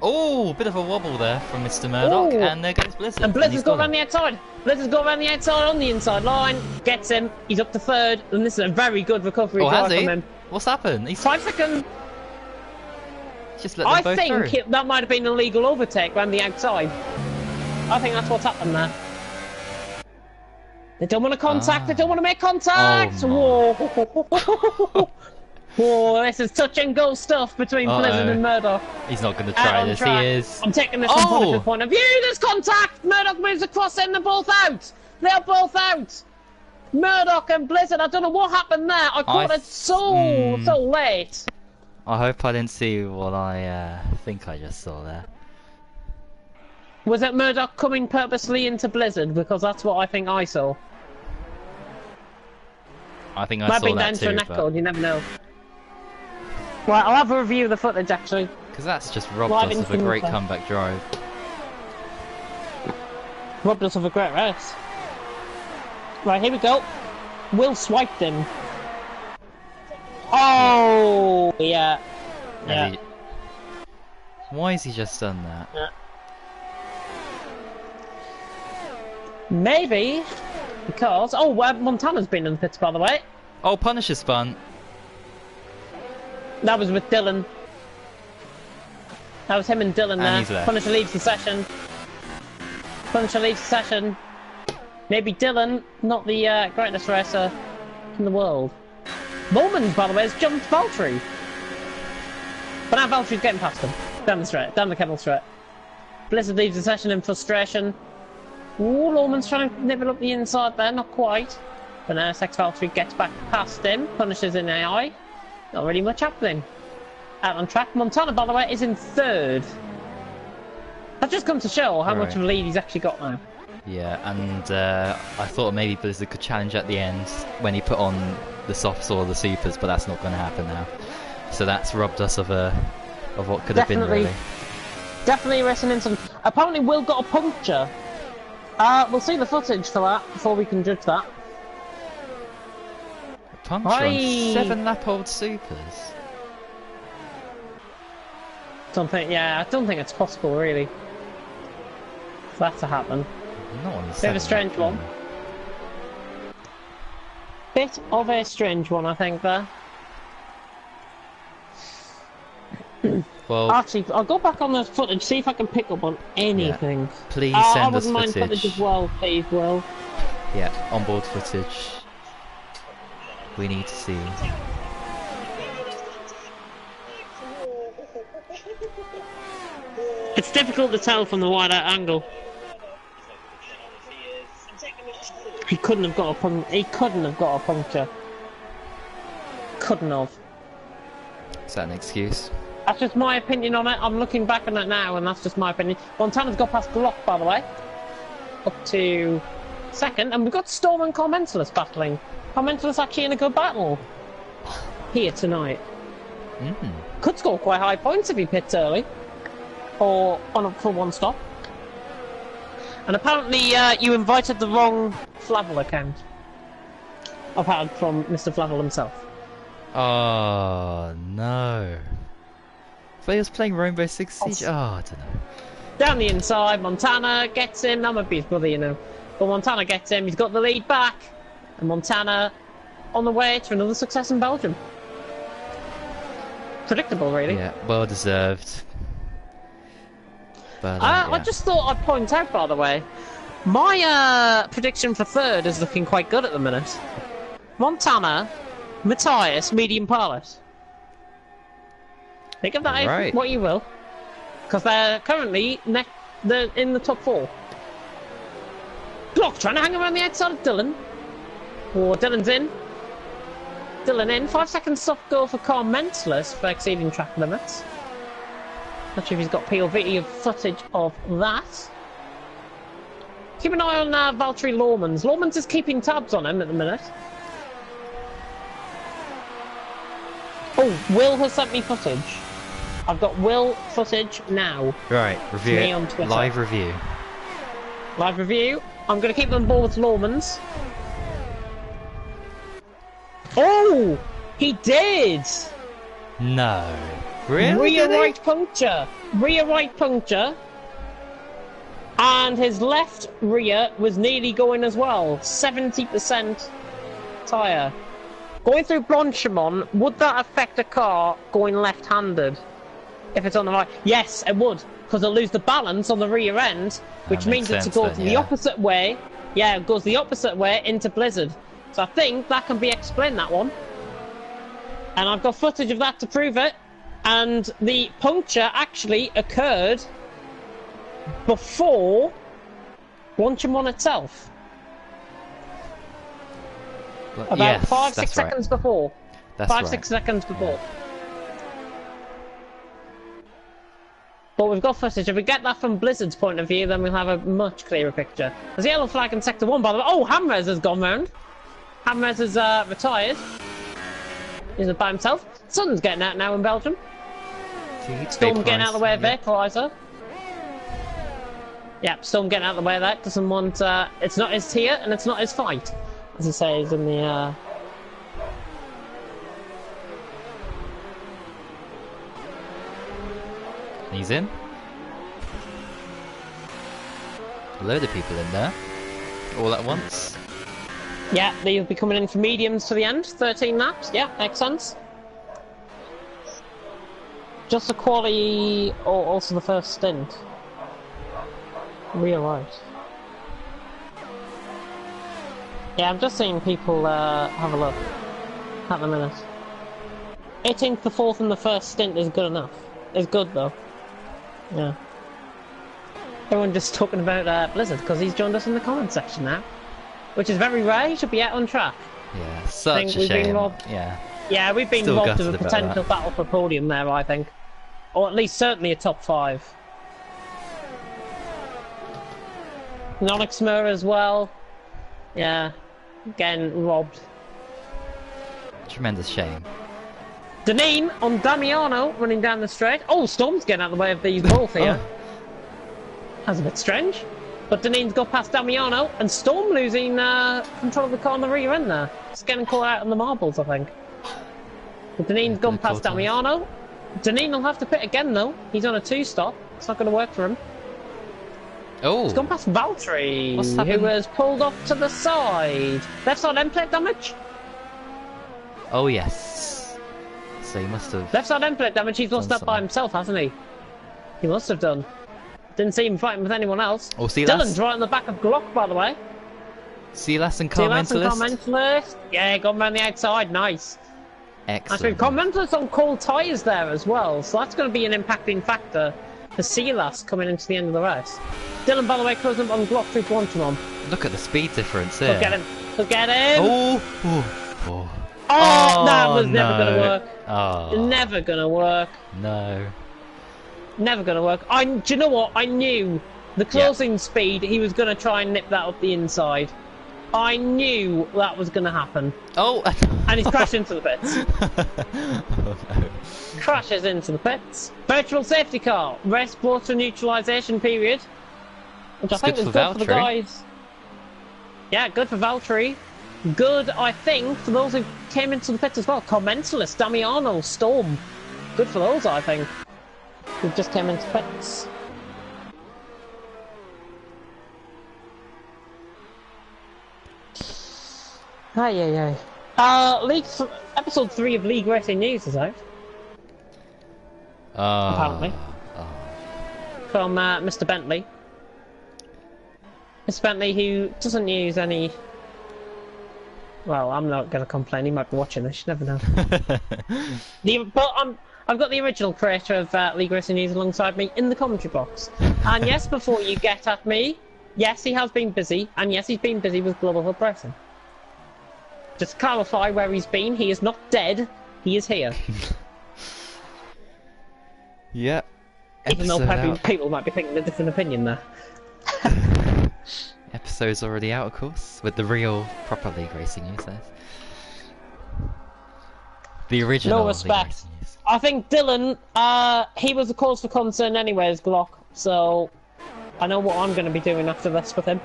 Oh, bit of a wobble there from Mr. Murdoch, and there goes Blizzard. And Blizzard's got around the outside. Blizzard's got around the outside on the inside line. Gets him. He's up to third, and this is a very good recovery drive from him. What's happened? He's 5 seconds. Just let them both through. I think that might have been an illegal overtake around the outside. I think that's what's happened there. They don't want to contact. They don't want to make contact. Oh, whoa! Whoa! This is touch and go stuff between Blizzard and Murdoch. He's not going to try this. He is. I'm taking this from Punisher's point of view. There's contact. Murdoch moves across, and they're both out. They're both out. Murdoch and Blizzard. I don't know what happened there. I caught it so late. I hope I didn't see what I think I just saw there. Was it Murdoch coming purposely into Blizzard? Because that's what I think I saw. I think I saw that too. Might be down to an echo, you never know. Right, I'll have a review of the footage actually. Because that's just robbed us of a great comeback drive. Robbed us of a great race. Right, here we go. Will swiped him. Oh, yeah. Yeah. Why has he just done that? Yeah. Maybe because Montana's been in the pits, by the way. Oh, Punisher spun. That was with Dylan. That was him and Dylan there. He's left. Punisher leaves the session. Punisher leaves the session. Maybe Dylan, not the greatest racer in the world. Bowman, by the way, has jumped Valtteri. But now Valtteri's getting past him. Down the straight, down the Kettle straight. Blizzard leaves the session in frustration. Ooh, Lawman's trying to nibble up the inside there, not quite. But now Sex Valtteri gets back past him, Punisher's in AI. Not really much happening. Out on track. Montana, by the way, is in third. That just comes to show how much of a lead he's actually got now. Yeah, and I thought maybe Blizzard could challenge at the end when he put on the softs or the supers, but that's not going to happen now. So that's robbed us of what could have been really. Definitely racing in some. Apparently, Will got a puncture. We'll see the footage for that before we can judge that. A puncture on 7-lap-old supers. I don't think it's possible, really, for that to happen. Not on the Bit of a strange one. Bit of a strange one, I think, there. Well, actually, I'll go back on the footage, see if I can pick up on anything. Yeah. Please send us footage. I wouldn't mind footage as well, please, Will. Yeah, onboard footage. We need to see. It's difficult to tell from the wide angle. He couldn't have got a puncture. Couldn't have. Is that an excuse? That's just my opinion on it. I'm looking back on it now, and that's just my opinion. Montana's got past Glock, by the way. Up to second, and we've got Storm and Carmentalus battling. Carmentalus actually in a good battle here tonight. Could score quite high points if he pits early, or for one stop. And apparently, you invited the wrong Flavel account. I've had from Mr. Flavel himself. Oh no! But he was playing Rainbow Six Siege. Oh, I don't know. Down the inside, Montana gets him. That might be his brother, you know. But Montana gets him. He's got the lead back, and Montana on the way to another success in Belgium. Predictable, really. Yeah, well deserved. But, I just thought I'd point out, by the way, my prediction for third is looking quite good at the minute. Montana, Matthias, medium pilot. Think of that what you will, because they're currently they're in the top 4. Glock trying to hang around the outside of Dylan. Oh, Dylan's in. Dylan in. 5 seconds soft goal for car mentalist for exceeding track limits. Not sure if he's got POV footage of that. Keep an eye on Valtteri Lormans. Lormans is keeping tabs on him at the minute. Oh, Will has sent me footage. I've got Will footage now. Right, review Me it. on Twitter. Live review. Live review. I'm going to keep on board with Lormans. Oh! He did! No. Really? Rear Did he? right puncture. Rear right puncture. And his left rear was nearly going as well. 70% tyre. Going through Blanchimont, would that affect a car going left-handed? If it's on the right? Yes, it would. Because it'll lose the balance on the rear end, which That means makes it's sense going then, the yeah. opposite way. Yeah, it goes the opposite way into Blizzard. So I think that can be explained, that one. And I've got footage of that to prove it. And the puncture actually occurred before Blanchimont itself. About Yes, 5-6 that's right. seconds before. That's 5-6 right. seconds before. But we've got footage. If we get that from Blizzard's point of view, then we'll have a much clearer picture. There's a yellow flag in Sector 1, by the way. Oh, Hamres has gone round. Hamres is retired. He's by himself. Sun's getting out now in Belgium. Storm getting out of the way of Vaporizer. Yep, Storm getting out of the way of that. Doesn't want... it's not his tier, and it's not his fight. As he says in the... He's in. A load of people in there. All at once. Yeah, they'll be coming in for mediums to the end. 13 laps. Yeah, makes sense. Just the quali, or also the first stint. Real right. Yeah, I'm just seeing people have a look at the minute. 18th, the 4th, and the first stint is good enough. It's good though. Yeah. Everyone just talking about Blizzard because he's joined us in the comment section now, which is very rare. He should be out on track. Yeah, such a we've been shame. robbed. Yeah. Yeah, we've been Still robbed gutted of a about potential that. battle for podium there, I think. Or at least certainly a top 5. Nonix Mur as well. Yeah, again, robbed. Tremendous shame. Deneen on Damiano running down the straight. Oh, Storm's getting out of the way of these both here. Oh. That's a bit strange. But Deneen's got past Damiano, and Storm losing control of the car on the rear end there. It's getting caught out on the marbles, I think. But Deneen's gone past caught on. Damiano. Deneen will have to pit again, though. He's on a 2-stop. It's not going to work for him. Oh. He's gone past Valtteri, What's who happened? has pulled off to the side. Left side end plate damage. Oh yes. So he must have. Left side end plate damage. He's lost Done that by something. himself, hasn't he? He must have done. Didn't see him fighting with anyone else. Oh, see Dylan's right on the back of Glock, by the way. Silas and See that's some Carmentalist. Mentalist. Yeah, gone round the outside. Nice. Actually, Excellent. Mentalist on cold tyres there as well, so that's going to be an impacting factor for Silas coming into the end of the race. Dylan, by the way, closing up on Glock through Blanchimont. Look at the speed difference here. Look at him. Look at him. Oh. Oh. Oh. Oh, that was no. never going to work. Oh. Never going to work. No. Never going to work. Do you know what? I knew the closing speed, he was going to try and nip that up the inside. I knew that was going to happen. Oh. And he's crashed into the pits. Oh no. Crashes into the pits. Virtual safety car. Rest water neutralisation period. Which That's I think good is for good for the Valtteri. guys. Yeah, good for Valtteri. Good, I think, for those who came into the pits as well. Commentalist, Damiano, Storm. Good for those, I think. Who just came into pits. Ay. Episode 3 of League Racing News is out. Apparently. From Mr. Bentley. Mr. Bentley, who doesn't use any... Well, I'm not going to complain, he might be watching this, you never know. I've got the original creator of League Racing News alongside me in the commentary box. And yes, before you get at me, Yes, he has been busy, and yes, he's been busy with Global Hood Racing. Just to clarify where he's been, he is not dead, he is here. Yep. Even though people might be thinking a different opinion there. Episode's already out, of course, with the real, proper league racing news. The original. No respect. I think Dylan, he was a cause for concern anyways, Glock. So, I know what I'm going to be doing after this with him.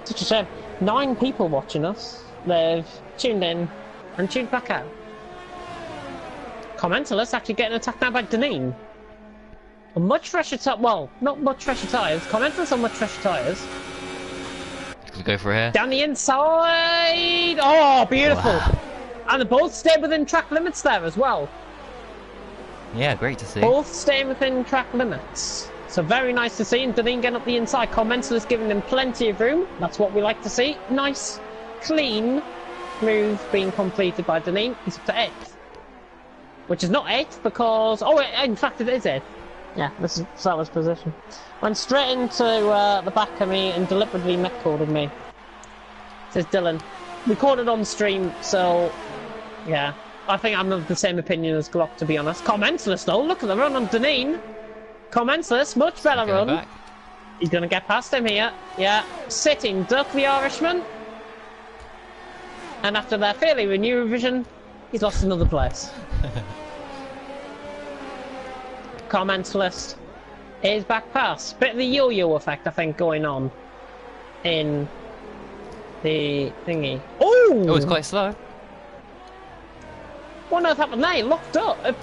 Such a shame. 9 people watching us. They've tuned in and tuned back out. Commentalist actually getting attacked now by Deneen. Much fresher well, not much fresher tyres. Commentalist on much fresher tyres. Go for here. Down the inside! Oh, beautiful! Wow. And they both stayed within track limits there as well. Yeah, great to see. Both staying within track limits. So very nice to see. And Deneen getting up the inside. Commentalist giving him plenty of room. That's what we like to see. Nice, clean move being completed by Deneen. He's up to 8th. Which is not 8th because... Oh, in fact it is 8th. Yeah, this is Salah's position. Went straight into the back of me and deliberately neck-corded me. Says Dylan. Recorded on stream, so... Yeah. I think I'm of the same opinion as Glock, to be honest. Commentalist, though. Look at the run on Deneen. Commentalist, much better run. Back. He's going to get past him here. Yeah. Sitting duck, the Irishman. And after that fairly renewed revision, he's lost another place. Commentalist is back past. Bit of the yo-yo effect, I think, going on in the thingy. Oh! It was quite slow. What on earth happened there? He locked up. I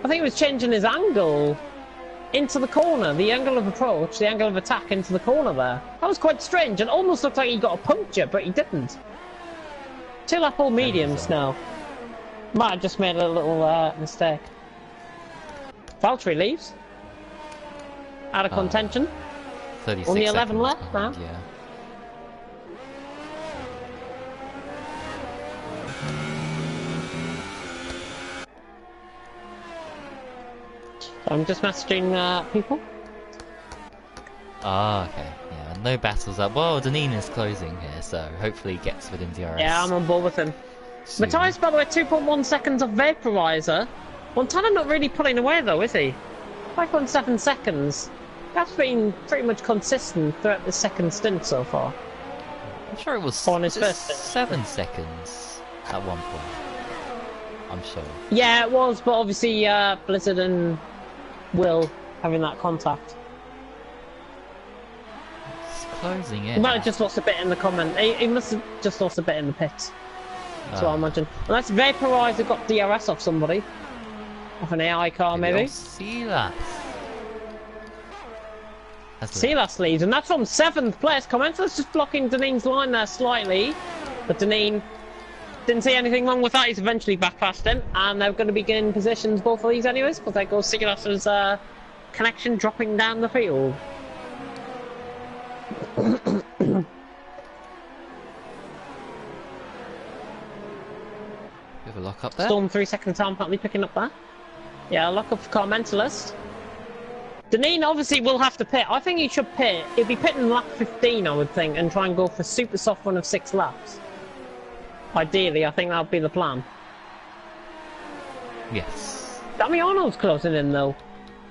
think he was changing his angle into the corner, the angle of approach, the angle of attack into the corner there. That was quite strange. It almost looked like he got a puncture, but he didn't. 2-lap all mediums now. Might have just made a little mistake. Valtteri leaves. Out of contention. 36 Only 11 left now. Yeah. I'm just messaging people. Ah, okay. Yeah, no battles up. Well, Deneen is closing here, so hopefully he gets within DRS. Yeah, I'm on board with him. Matthias, by the way, 2.1 seconds of vaporizer. Montana not really pulling away though, is he? 5.7 seconds. That's been pretty much consistent throughout the second stint so far. I'm sure it was on his first 7 seconds at one point. I'm sure. Yeah, it was, but obviously Blizzard and Will having that contact. It's closing in. He might have just lost a bit in the comment. He must have just lost a bit in the pits. That's what I imagine. Unless Vaporizer got DRS off somebody. Off an AI car, maybe. Silas. Silas leads, and that's from 7th place. Commentator's just blocking Deneen's line there slightly. But Deneen didn't see anything wrong with that. He's eventually back past him. And they're going to be getting positions, both of these anyways. Because there goes Silas's connection dropping down the field. Have a lock up there. Storm 3 second time apparently picking up that. Yeah, lock up for car mentalist. Deneen obviously will have to pit. I think he should pit. He'll be pitting lap 15, I would think, and try and go for a super soft run of 6 laps. Ideally, I think that would be the plan. Yes. Damiano's closing in though.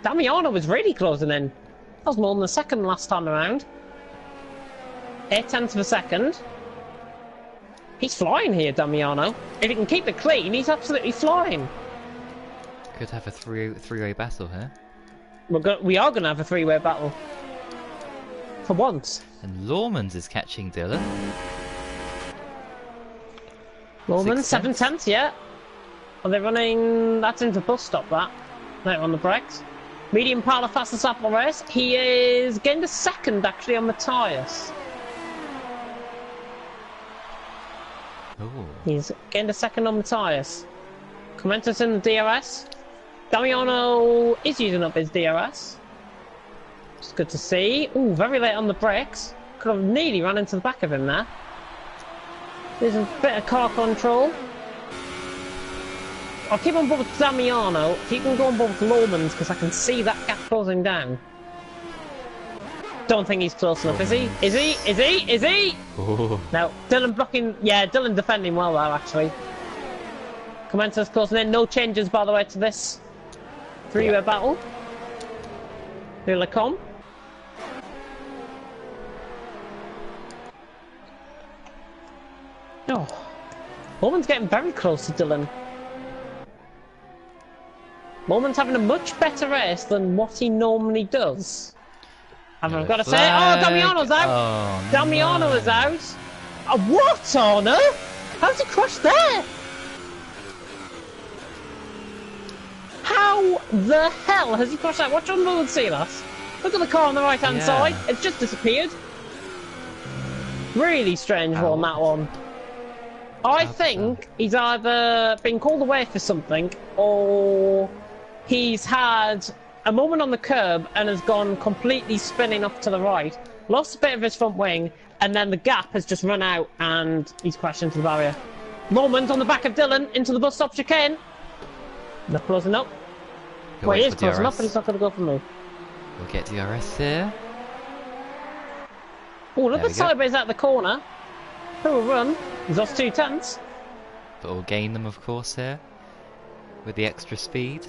Damiano was really closing in. That was more than a second last time around. 0.8 of a second. He's flying here, Damiano. If he can keep it clean, he's absolutely flying. Could have a three-way battle here. We are going to have a 3-way battle. For once. And Lawmans is catching Dylan. Lawmans, 7/10, yeah. Are they running... That's into bus stop, that. Right on the brakes. Medium pile of fastest lap of the race. He is getting the second, actually, on Matthias. Ooh. He's getting the second on Matthias. Commentus in the DRS. Damiano is using up his DRS. It's good to see. Ooh, very late on the brakes. Could have nearly run into the back of him there. There's a bit of car control. I'll keep on board with Damiano. If you can go on board with Lawmans, because I can see that gap closing down. don't think he's close enough, is he? Is he? Is he? Is he? Ooh. No. Dylan blocking. Yeah, Dylan defending well there, actually. Commentator's closing in. No changes, by the way, to this three-way battle. Here they come. Oh. Bowman's getting very close to Dylan. Bowman's having a much better race than what he normally does. And I've got to say, oh, Damiano's out! Oh, Damiano is out! What on earth? How's he crashed there? How the hell has he crashed out? Watch on and see that. Look at the car on the right-hand side. It's just disappeared. Really strange one, that one. I think he's either been called away for something, or he's had a moment on the curb and has gone completely spinning off to the right, lost a bit of his front wing, and then the gap has just run out and he's crashed into the barrier. Moment on the back of Dylan into the bus stop chicane. They're closing up. Well, he is closing up, but he's not going to go for me. We'll get DRS here. Oh, look at sideways out the corner. Who will run? He's lost 2 tenths. But we'll gain them, of course, here. With the extra speed.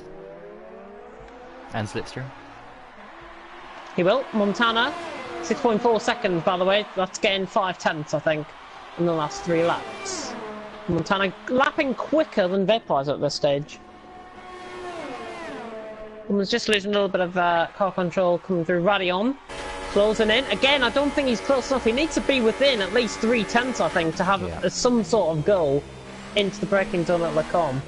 And slipstream. He will. Montana, 6.4 seconds, by the way. That's getting 5 tenths, I think, in the last 3 laps. Montana lapping quicker than Vaporizer at this stage. And was just losing a little bit of car control coming through. Radion closing in. Again, I don't think he's close enough. He needs to be within at least 3 tenths, I think, to have some sort of goal into the braking zone at Lecombe.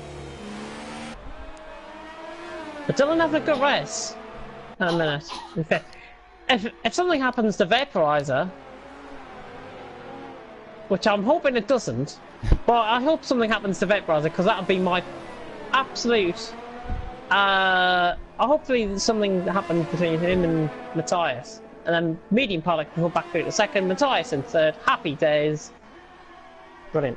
But Dylan having a good race. In a minute. In fact, if something happens to Vaporizer, which I'm hoping it doesn't, but I hope something happens to Vaporizer because that would be my absolute. Hopefully something happens between him and Matthias, and then Medium Paddock can go back through the second. Matthias in third. Happy days. Brilliant.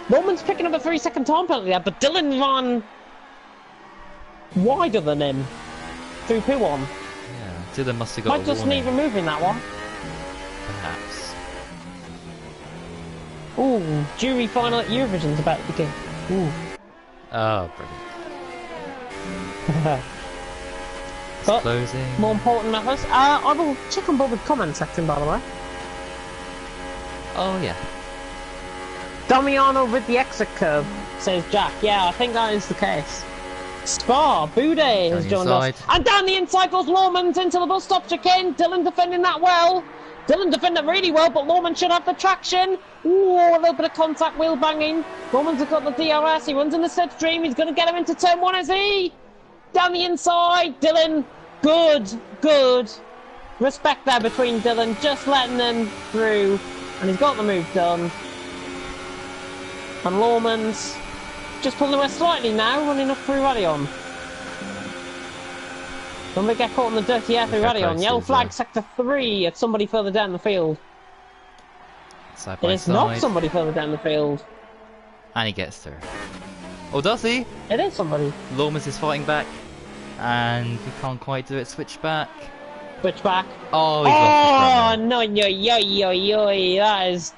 Roman's picking up a 3-second time penalty there, but Dylan ran wider than him through P1. Yeah, Dylan must have got Might just need removing that one. Perhaps. Ooh, jury final at Eurovision's about to begin. Ooh. Oh, brilliant. But closing. more important matters. I will check on Bob's comment section, by the way. Oh, yeah. Damiano with the exit curve, says Jack. Yeah, I think that is the case. Spa, Bude has joined us. And down the inside goes Lawmans into the bus stop chicane. Dylan defending that well. Dylan defended really well, but Lawman should have the traction. Ooh, a little bit of contact, wheel banging. Lawman's got the DRS. He runs in the slipstream. He's going to get him into turn 1, is he? Down the inside. Dylan, good. Respect there between Dylan, just letting them through. And he's got the move done. And Lawman's just pulling away slightly now, running up through Radion. Don't they get caught in the dirty air through Radion? Yellow flag, sector 3 at somebody further down the field. Side by It is side. not somebody further down the field. And he gets through. Oh, does he? It is somebody. Lawmans is fighting back. And we can't quite do it. Switch back. Switch back. Oh, he's lost his no, yo. That is...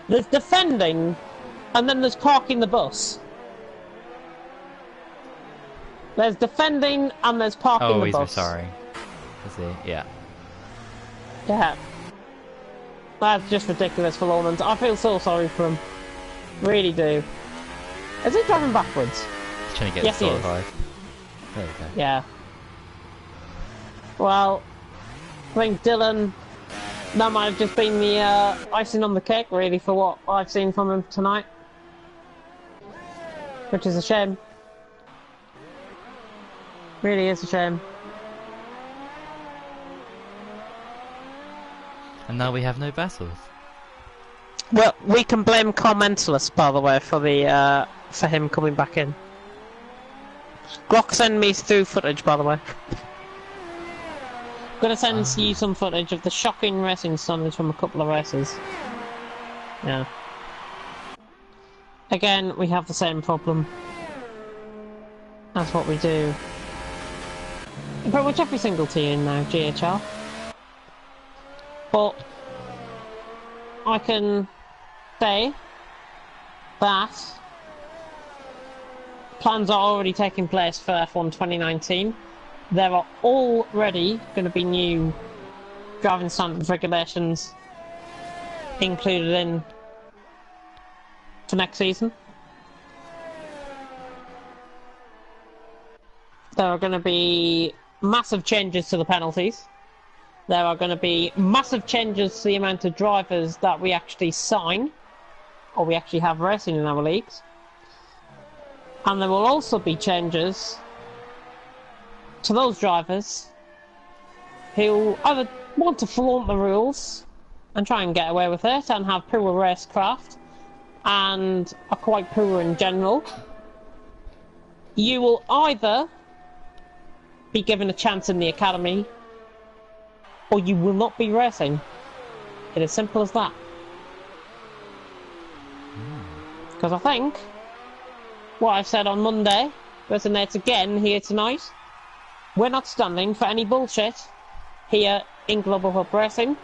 There's defending, and then there's parking the bus. There's defending, and there's parking the bus. Oh, he's sorry. Is he? Yeah. Yeah. That's just ridiculous for Lawrence. I feel so sorry for him. Really do. Is he driving backwards? He's trying to get yes, the he is. revive. There we go. Yeah. Well, I think Dylan, that might have just been the icing on the cake, really, for what I've seen from him tonight. Which is a shame. Really is a shame. And now we have no battles. Well, we can blame Carmentalus, by the way, for the for him coming back in. Glock send me through footage, by the way. I'm gonna send you some footage of the shocking racing standards from a couple of races. Yeah. Again, we have the same problem. That's what we do. Pretty much every single team now, GHR. But I can say that plans are already taking place for F1 2019. There are already going to be new driving standards regulations included in for next season. There are going to be massive changes to the penalties. There are going to be massive changes to the amount of drivers that we actually sign, or we actually have racing in our leagues. And there will also be changes to those drivers who either want to flaunt the rules and try and get away with it and have poor racecraft and are quite poor in general. You will either be given a chance in the academy, or you will not be racing. It is simple as that. Because I think what I've said on Monday resonates again here tonight. We're not standing for any bullshit here in Global Hub Racing.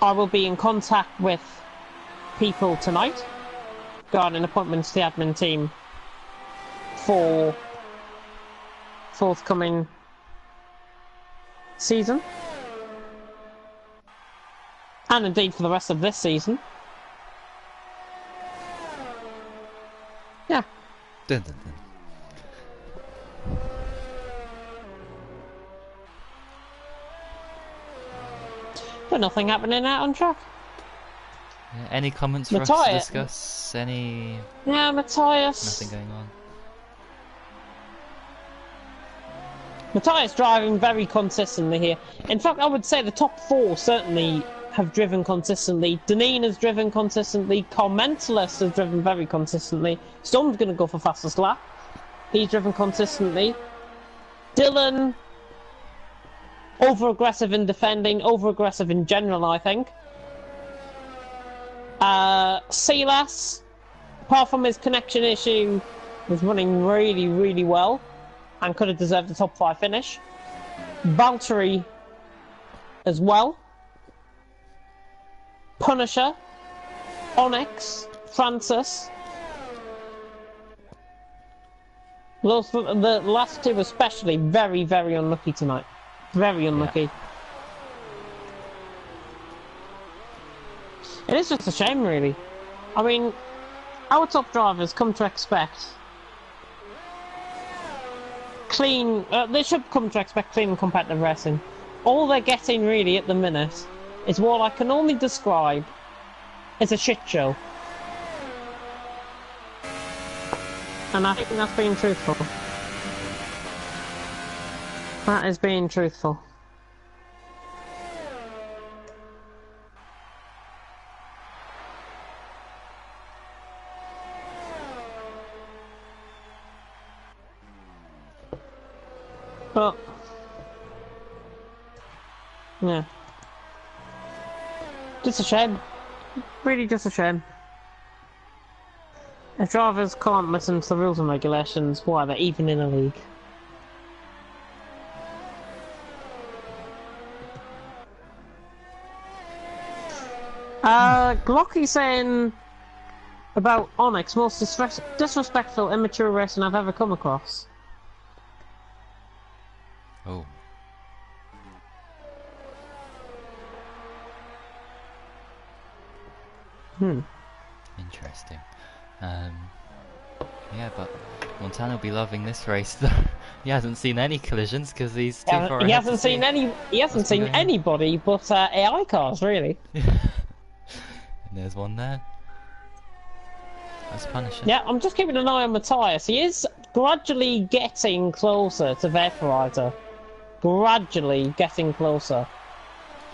I will be in contact with people tonight regarding appointments to the admin team for forthcoming season, and indeed for the rest of this season. Yeah. Dun, dun, dun. But nothing happening out on track. Yeah, any comments for us to discuss? Any... Yeah, Matthias. Nothing going on. Matthias driving very consistently here. In fact, I would say the top four certainly have driven consistently. Deneen has driven consistently. Carmentalus has driven very consistently. Storm's going to go for fastest lap. He's driven consistently. Dylan, over-aggressive in defending, over-aggressive in general, I think. Silas, apart from his connection issue, was running really, really well and could have deserved a top 5 finish. Valtteri as well. Punisher, Onyx, Francis. Those, the last two especially, very, very unlucky tonight. Very unlucky. Yeah. It is just a shame, really. I mean, our top drivers come to expect clean, they should come to expect clean and competitive racing. All they're getting really at the minute is what I can only describe as a shit show. And I think that's being truthful. That is being truthful. But yeah, just a shame. Really, just a shame. If drivers can't listen to the rules and regulations, why are they even in a league? Glocky saying about Onyx, most disrespectful, immature racing I've ever come across. Oh. Interesting. Yeah, but Montana will be loving this race. He hasn't seen any collisions because he's too far ahead. He hasn't seen any. He hasn't seen anybody but AI cars, really. And there's one there. That's Punisher. Yeah, I'm just keeping an eye on Matthias. He is gradually getting closer to Vaporizer. Gradually getting closer.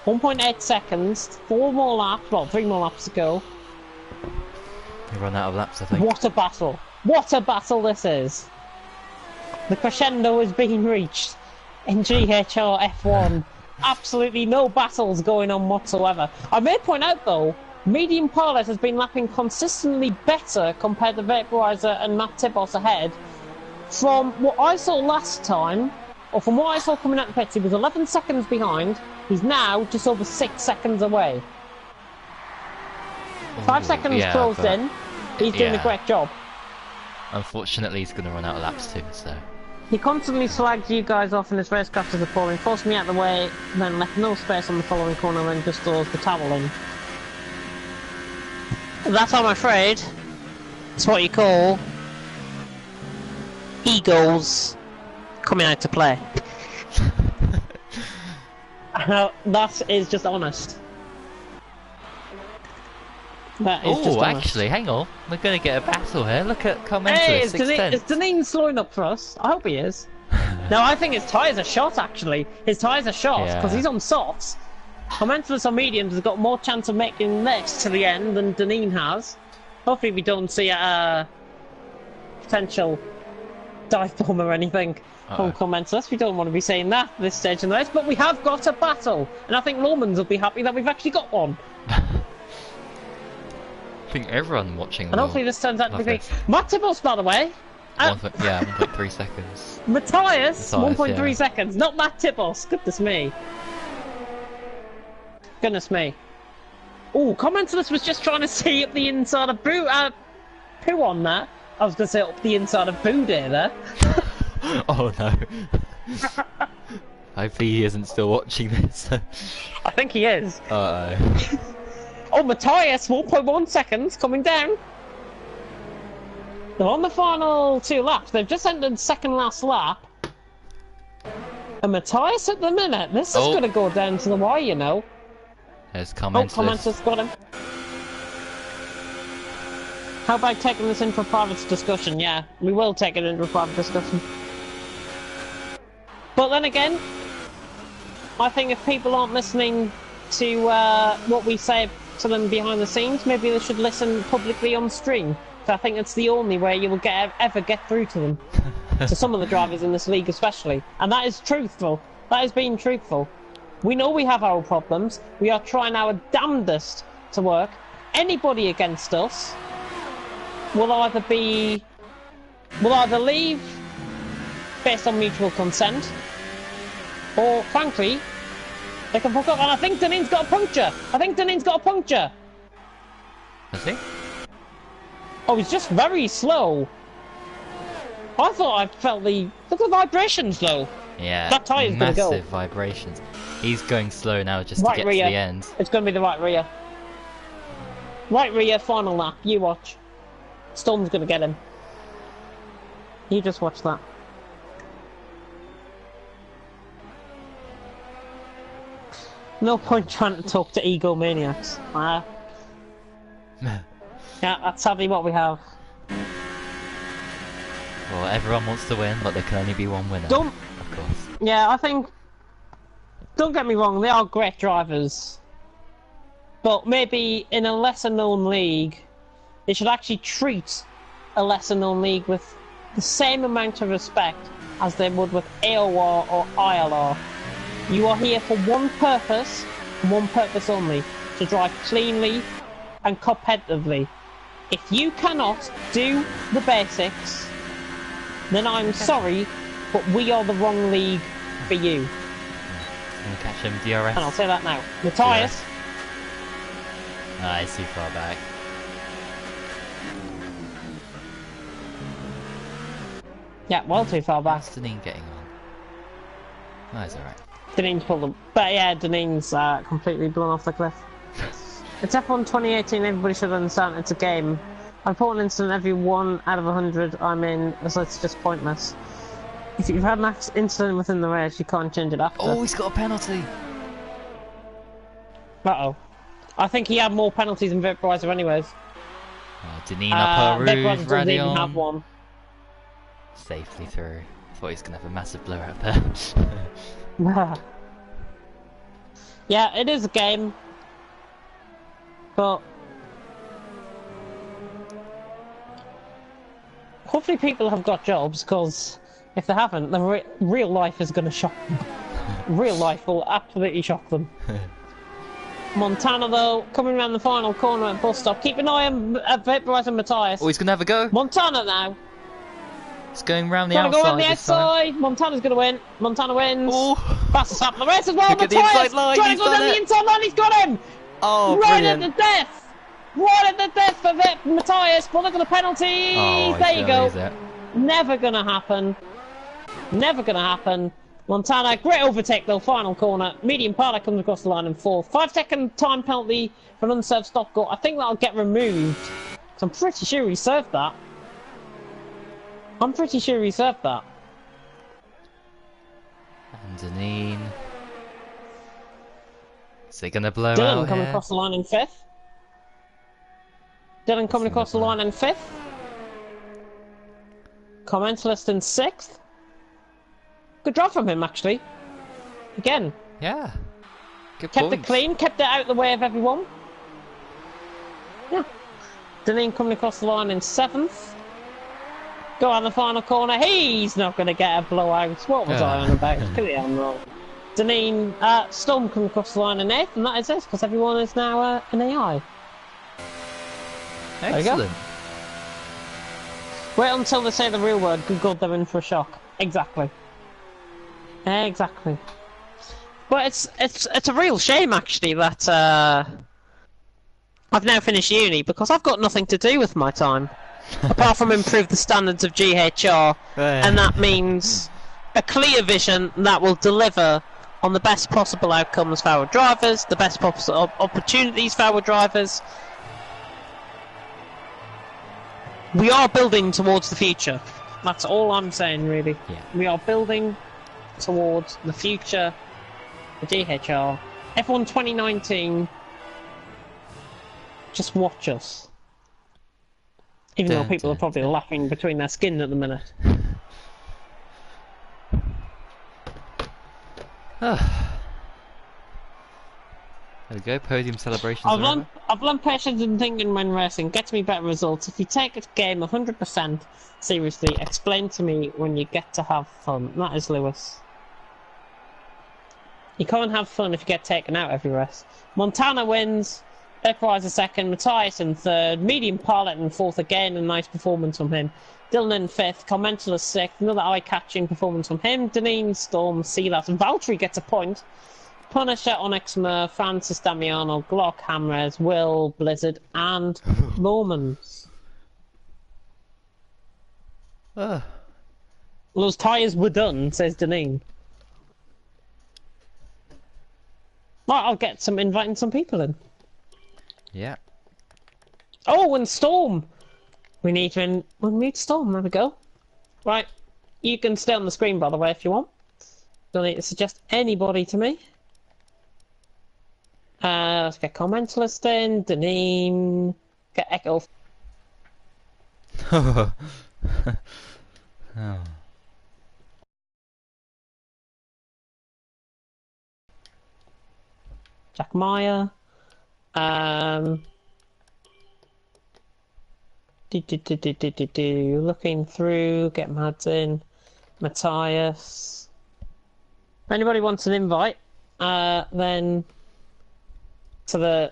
1.8 seconds, 4 more laps, well, 3 more laps to go. You run out of laps, I think. What a battle! What a battle this is! The crescendo is being reached in GHR F1. Absolutely no battles going on whatsoever. I may point out though, Medium Pilot has been lapping consistently better compared to Vaporizer and Matt Tibos ahead from what I saw last time Or from what I saw coming out the pits, he was 11 seconds behind. He's now just over 6 seconds away. 5 seconds closed in. He's doing a great job. Unfortunately, he's going to run out of laps too, so... He constantly slags you guys off in his racecraft as a pole, forced me out of the way, then left no space on the following corner, then just throws the towel in. That, I'm afraid, is what you call egos coming out to play. That is just honest. Oh, actually, hang on. We're going to get a battle here. Look at Commenter. Hey, is Deneen slowing up for us? I hope he is. No, I think his tyres are shot, actually. His tyres are shot, because he's on softs. Commenter on mediums has got more chance of making this to the end than Deneen has. Hopefully we don't see a potential dive bomb or anything from Commenter. We don't want to be saying that at this stage in the race, but we have got a battle. And I think Romans will be happy that we've actually got one. I think everyone watching. And hopefully this turns out to be Matthias, by the way. 1.3 seconds. Matthias, 1.3 seconds, not Matt Tibos. Goodness me. Goodness me. Oh, Commentalist was just trying to see up the inside of poo on that. I was going to say up the inside of Boo Day there. Oh no. Hopefully he isn't still watching this. I think he is. Uh-oh. Oh, Matthias, 1.1 seconds, coming down. They're on the final 2 laps. They've just entered second last lap. And Matthias at the minute, this is going to go down to the wire, you know. There's Commenter's. Oh, Commenter's got him. How about taking this in for private discussion? Yeah, we will take it in for private discussion. But then again, I think if people aren't listening to what we say to them behind the scenes, maybe they should listen publicly on stream. So I think it's the only way you will ever get through to them. To some of the drivers in this league especially. And that is truthful. That is being truthful. We know we have our problems. We are trying our damnedest to work. Anybody against us will either leave based on mutual consent, or frankly, they can fuck up. And I think Deneen's got a puncture. Has he? Oh, he's just very slow. I thought I felt look at the vibrations though. Yeah, that tyre's gonna go. Massive vibrations. He's going slow now just to get rear. to the end. It's going to be the right rear. Right rear, final lap. You watch. Storm's going to get him. You just watch that. No point trying to talk to egomaniacs. Yeah, that's sadly what we have. Well, everyone wants to win, but there can only be one winner. Of course. Yeah, I think... Don't get me wrong, they are great drivers. But maybe in a lesser-known league, they should actually treat a lesser-known league with the same amount of respect as they would with AOR or ILR. You are here for one purpose, and one purpose only, to drive cleanly and competitively. If you cannot do the basics, then I'm sorry, but we are the wrong league for you. Gonna catch him, DRS. And I'll say that now. Matthias. He's too far back. Yeah, well too far back. What's Deneen getting on? No, he's alright. Deneen's pulled them. But yeah, Deneen's completely blown off the cliff. It's F1 2018, everybody should understand it's a game. I report an incident every 1 out of 100 I'm in, so it's just pointless. If you've had an incident within the race, you can't change it after. Oh, he's got a penalty! Uh-oh. I think he had more penalties than Vaporizer anyways. Deneen upper roof, Vaporizer doesn't even have one. Safely through. Thought he was going to have a massive blowout there. Yeah, it is a game. But hopefully people have got jobs, because if they haven't, the real life is going to shock them. Real life will absolutely shock them. Montana, though, coming around the final corner at bus stop. Keep an eye on Vaporizer Matthias. Oh, he's going to have a go. Montana now. It's going round the Trying to go outside on the this time. outside. Montana's going to win. Montana wins. Oh. Fastest lap of the race as well. Look at the inside line, trying he's to go done down the it. inside line. He's got him. Oh, Right brilliant. at the death. Right at the death of it, Matthias. But look at the penalties. Oh, there you go. is it? Never going to happen. Never going to happen. Montana, great overtake though, final corner. Medium Parler comes across the line in fourth. 5-second time penalty for an unserved stop goal. I think that'll get removed. So I'm pretty sure he served that. I'm pretty sure he served that. And Deneen. Is it going to blow Dylan out coming here? across the line in fifth. Dylan coming across the line in fifth. Commentalist in sixth. Good job from him, actually. Again. Yeah. Good Kept points. it clean, kept it out of the way of everyone. Yeah. Dylan coming across the line in seventh. Go on the final corner. He's not going to get a blowout. What was I on about? Clearly I'm wrong. Deneen, Storm coming across the line in 8th, and that is it, because everyone is now an AI. Excellent. Wait until they say the real word. Good God, they're in for a shock. Exactly. Exactly. But it's a real shame, actually, that I've now finished uni, because I've got nothing to do with my time. Apart from improve the standards of GHR, and that means a clear vision that will deliver on the best possible outcomes for our drivers, the best possible opportunities for our drivers. We are building towards the future. That's all I'm saying, really. Yeah. We are building towards the future. The GHR. F1 2019. Just watch us. Even though people are probably laughing between their skin at the minute. There we go, podium celebrations. I've learned patience and thinking when racing. Gets me better results. If you take a game 100% seriously, explain to me when you get to have fun. That is Lewis. You can't have fun if you get taken out every race. Montana wins. Prix in second, Matthias in third, Medium Pilot in fourth again, a nice performance from him. Dylan in fifth, Commentalist sixth, another eye-catching performance from him. Deneen, Storm, Silas, and Valtteri gets a point. Punisher, Onyx Mer, Francis Damiano, Glock, Hamres, Will, Blizzard, and Normans. Those tyres were done, says Deneen. Right, I'll get some inviting some people in. Yeah. Oh, and Storm! We need Storm, there we go. Right, you can stay on the screen, by the way, if you want. Don't need to suggest anybody to me. Let's get Commentalist in, Deneen, get Echo. Oh. Jack Meyer. Looking through, get Mads in, Matthias. If anybody wants an invite, then to the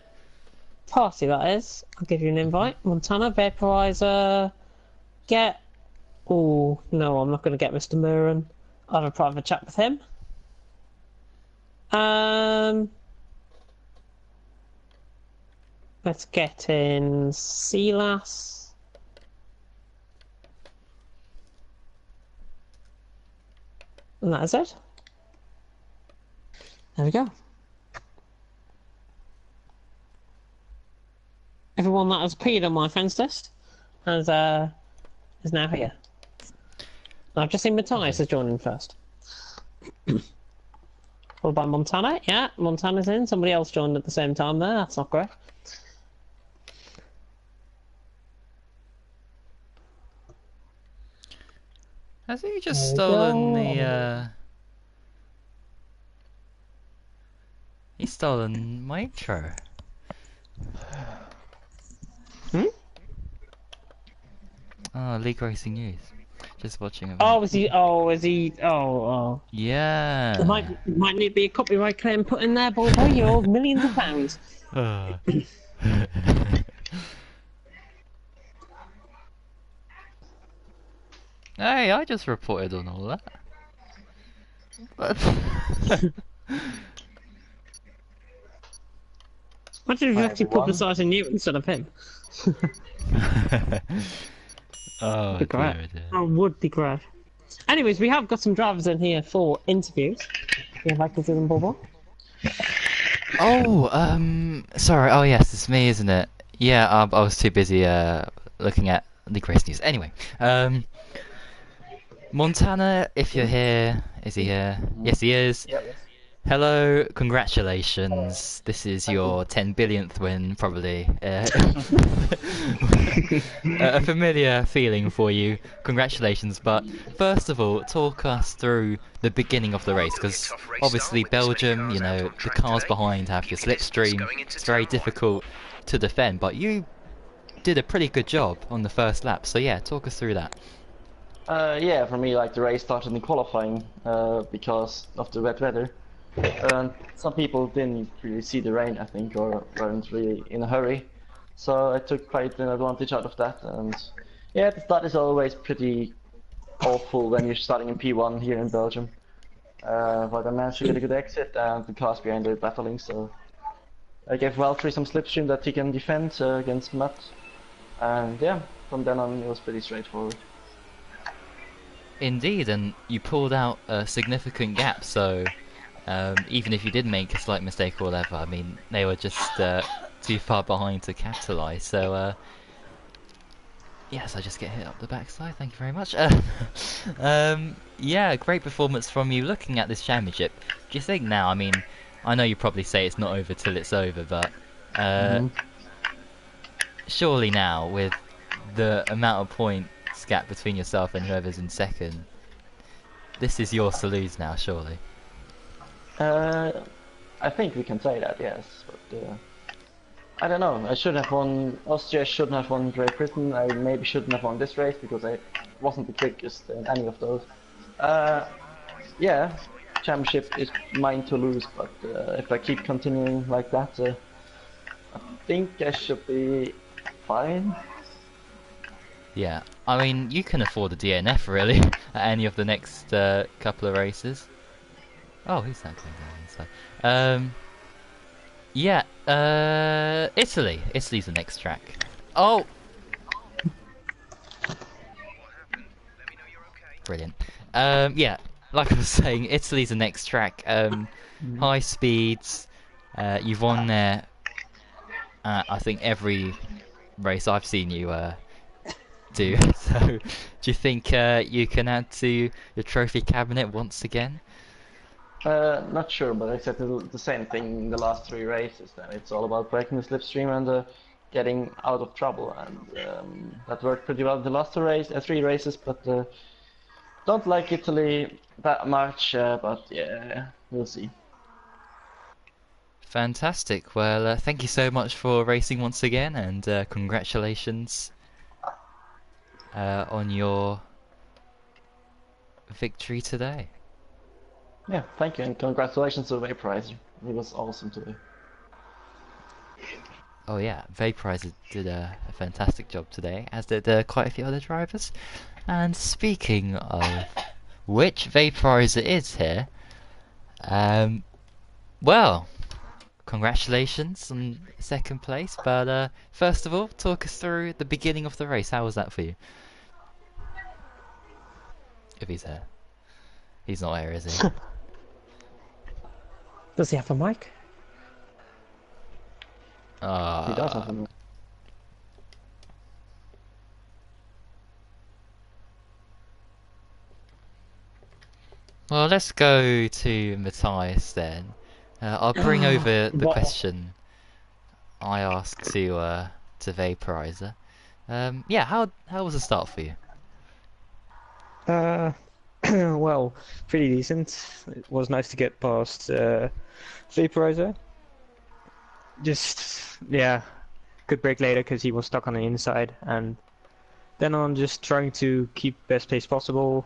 party, that is, I'll give you an invite. Montana, Vaporizer, get. Oh no, I'm not going to get Mr. Muren. I'll have a private chat with him. Let's get in Silas. And that is it. There we go. Everyone that has peed on my fence list is now here. I've just seen Matthias has joined in first. Followed by Montana. Yeah, Montana's in. Somebody else joined at the same time there. That's not great. Has he just stolen the, He's stolen my intro. Oh, League Racing News. Just watching it. Oh, is he? Oh, is he? Oh. Yeah. There might need to be a copyright claim put in there, boy. You owe millions of pounds. Hey, I just reported on all that. But Imagine if you Hi actually everyone. publicising you instead of him. oh Be great. dear, oh dear. I would be great. Anyways, we have got some drivers in here for interviews. You'd like to do them, Bobo? Oh, sorry. Oh yes, it's me, isn't it? Yeah, I was too busy looking at the race news. Anyway, Montana, if you're here, is he here? Yes, he is. Yeah, yes. Hello, Hello. congratulations. This is Thank you. your 10 billionth win, probably. A familiar feeling for you. Congratulations. But first of all, talk us through the beginning of the race, because obviously Belgium, you know, the cars behind have your slipstream. It's very difficult to defend, but you did a pretty good job on the first lap. So yeah, talk us through that. Yeah, for me, like the race started in qualifying because of the wet weather. And some people didn't really see the rain, I think, or weren't really in a hurry. So I took quite an advantage out of that. And yeah, the start is always pretty awful when you're starting in P1 here in Belgium. But I managed to get a good exit, and the cars behind are battling. So I gave Valtteri some slipstream that he can defend against Matt. And yeah, from then on it was pretty straightforward. Indeed, and you pulled out a significant gap, so even if you did make a slight mistake or whatever, I mean, they were just too far behind to capitalise. So, yes, I just get hit up the backside. Thank you very much. Yeah, great performance from you. Looking at this championship, do you think now? I mean, I know you probably say it's not over till it's over, but Hmm. surely now with the amount of points gap between yourself and whoever's in second, this is yours to lose now, surely. Uh, I think we can say that, yes. But I don't know. I should have won. Austria shouldn't have won Great Britain. I maybe shouldn't have won this race because I wasn't the quickest in any of those. Uh, yeah, championship is mine to lose. But if I keep continuing like that, I think I should be fine. Yeah, I mean, you can afford a DNF really at any of the next couple of races. Oh, who's that going down inside? Yeah, Italy. Italy's the next track. Oh, brilliant. Yeah, like I was saying, Italy's the next track. Mhm. High speeds. You've won there. I think every race I've seen you do. So, do you think you can add to your trophy cabinet once again? Not sure, but I said the same thing in the last three races. That it's all about breaking the slipstream and getting out of trouble, and that worked pretty well the last three races. But don't like Italy that much. But yeah, we'll see. Fantastic. Well, thank you so much for racing once again, and congratulations on your victory today. Yeah, thank you, and congratulations to the Prize. It was awesome today. Oh yeah, Vaporizer did a fantastic job today, as did quite a few other drivers. And speaking of which, Vaporizer is here. Um, well, congratulations on second place. But first of all, talk us through the beginning of the race. How was that for you? If he's here, he's not here, is he? Does he have a mic? He does Uh, have a well, let's go to Matthias then. I'll bring over the What? question I asked to Vaporizer. Yeah, how was the start for you? Uh, well, pretty decent. It was nice to get past Vaporizer. Just, yeah, good break later because he was stuck on the inside. And then on just trying to keep best pace possible.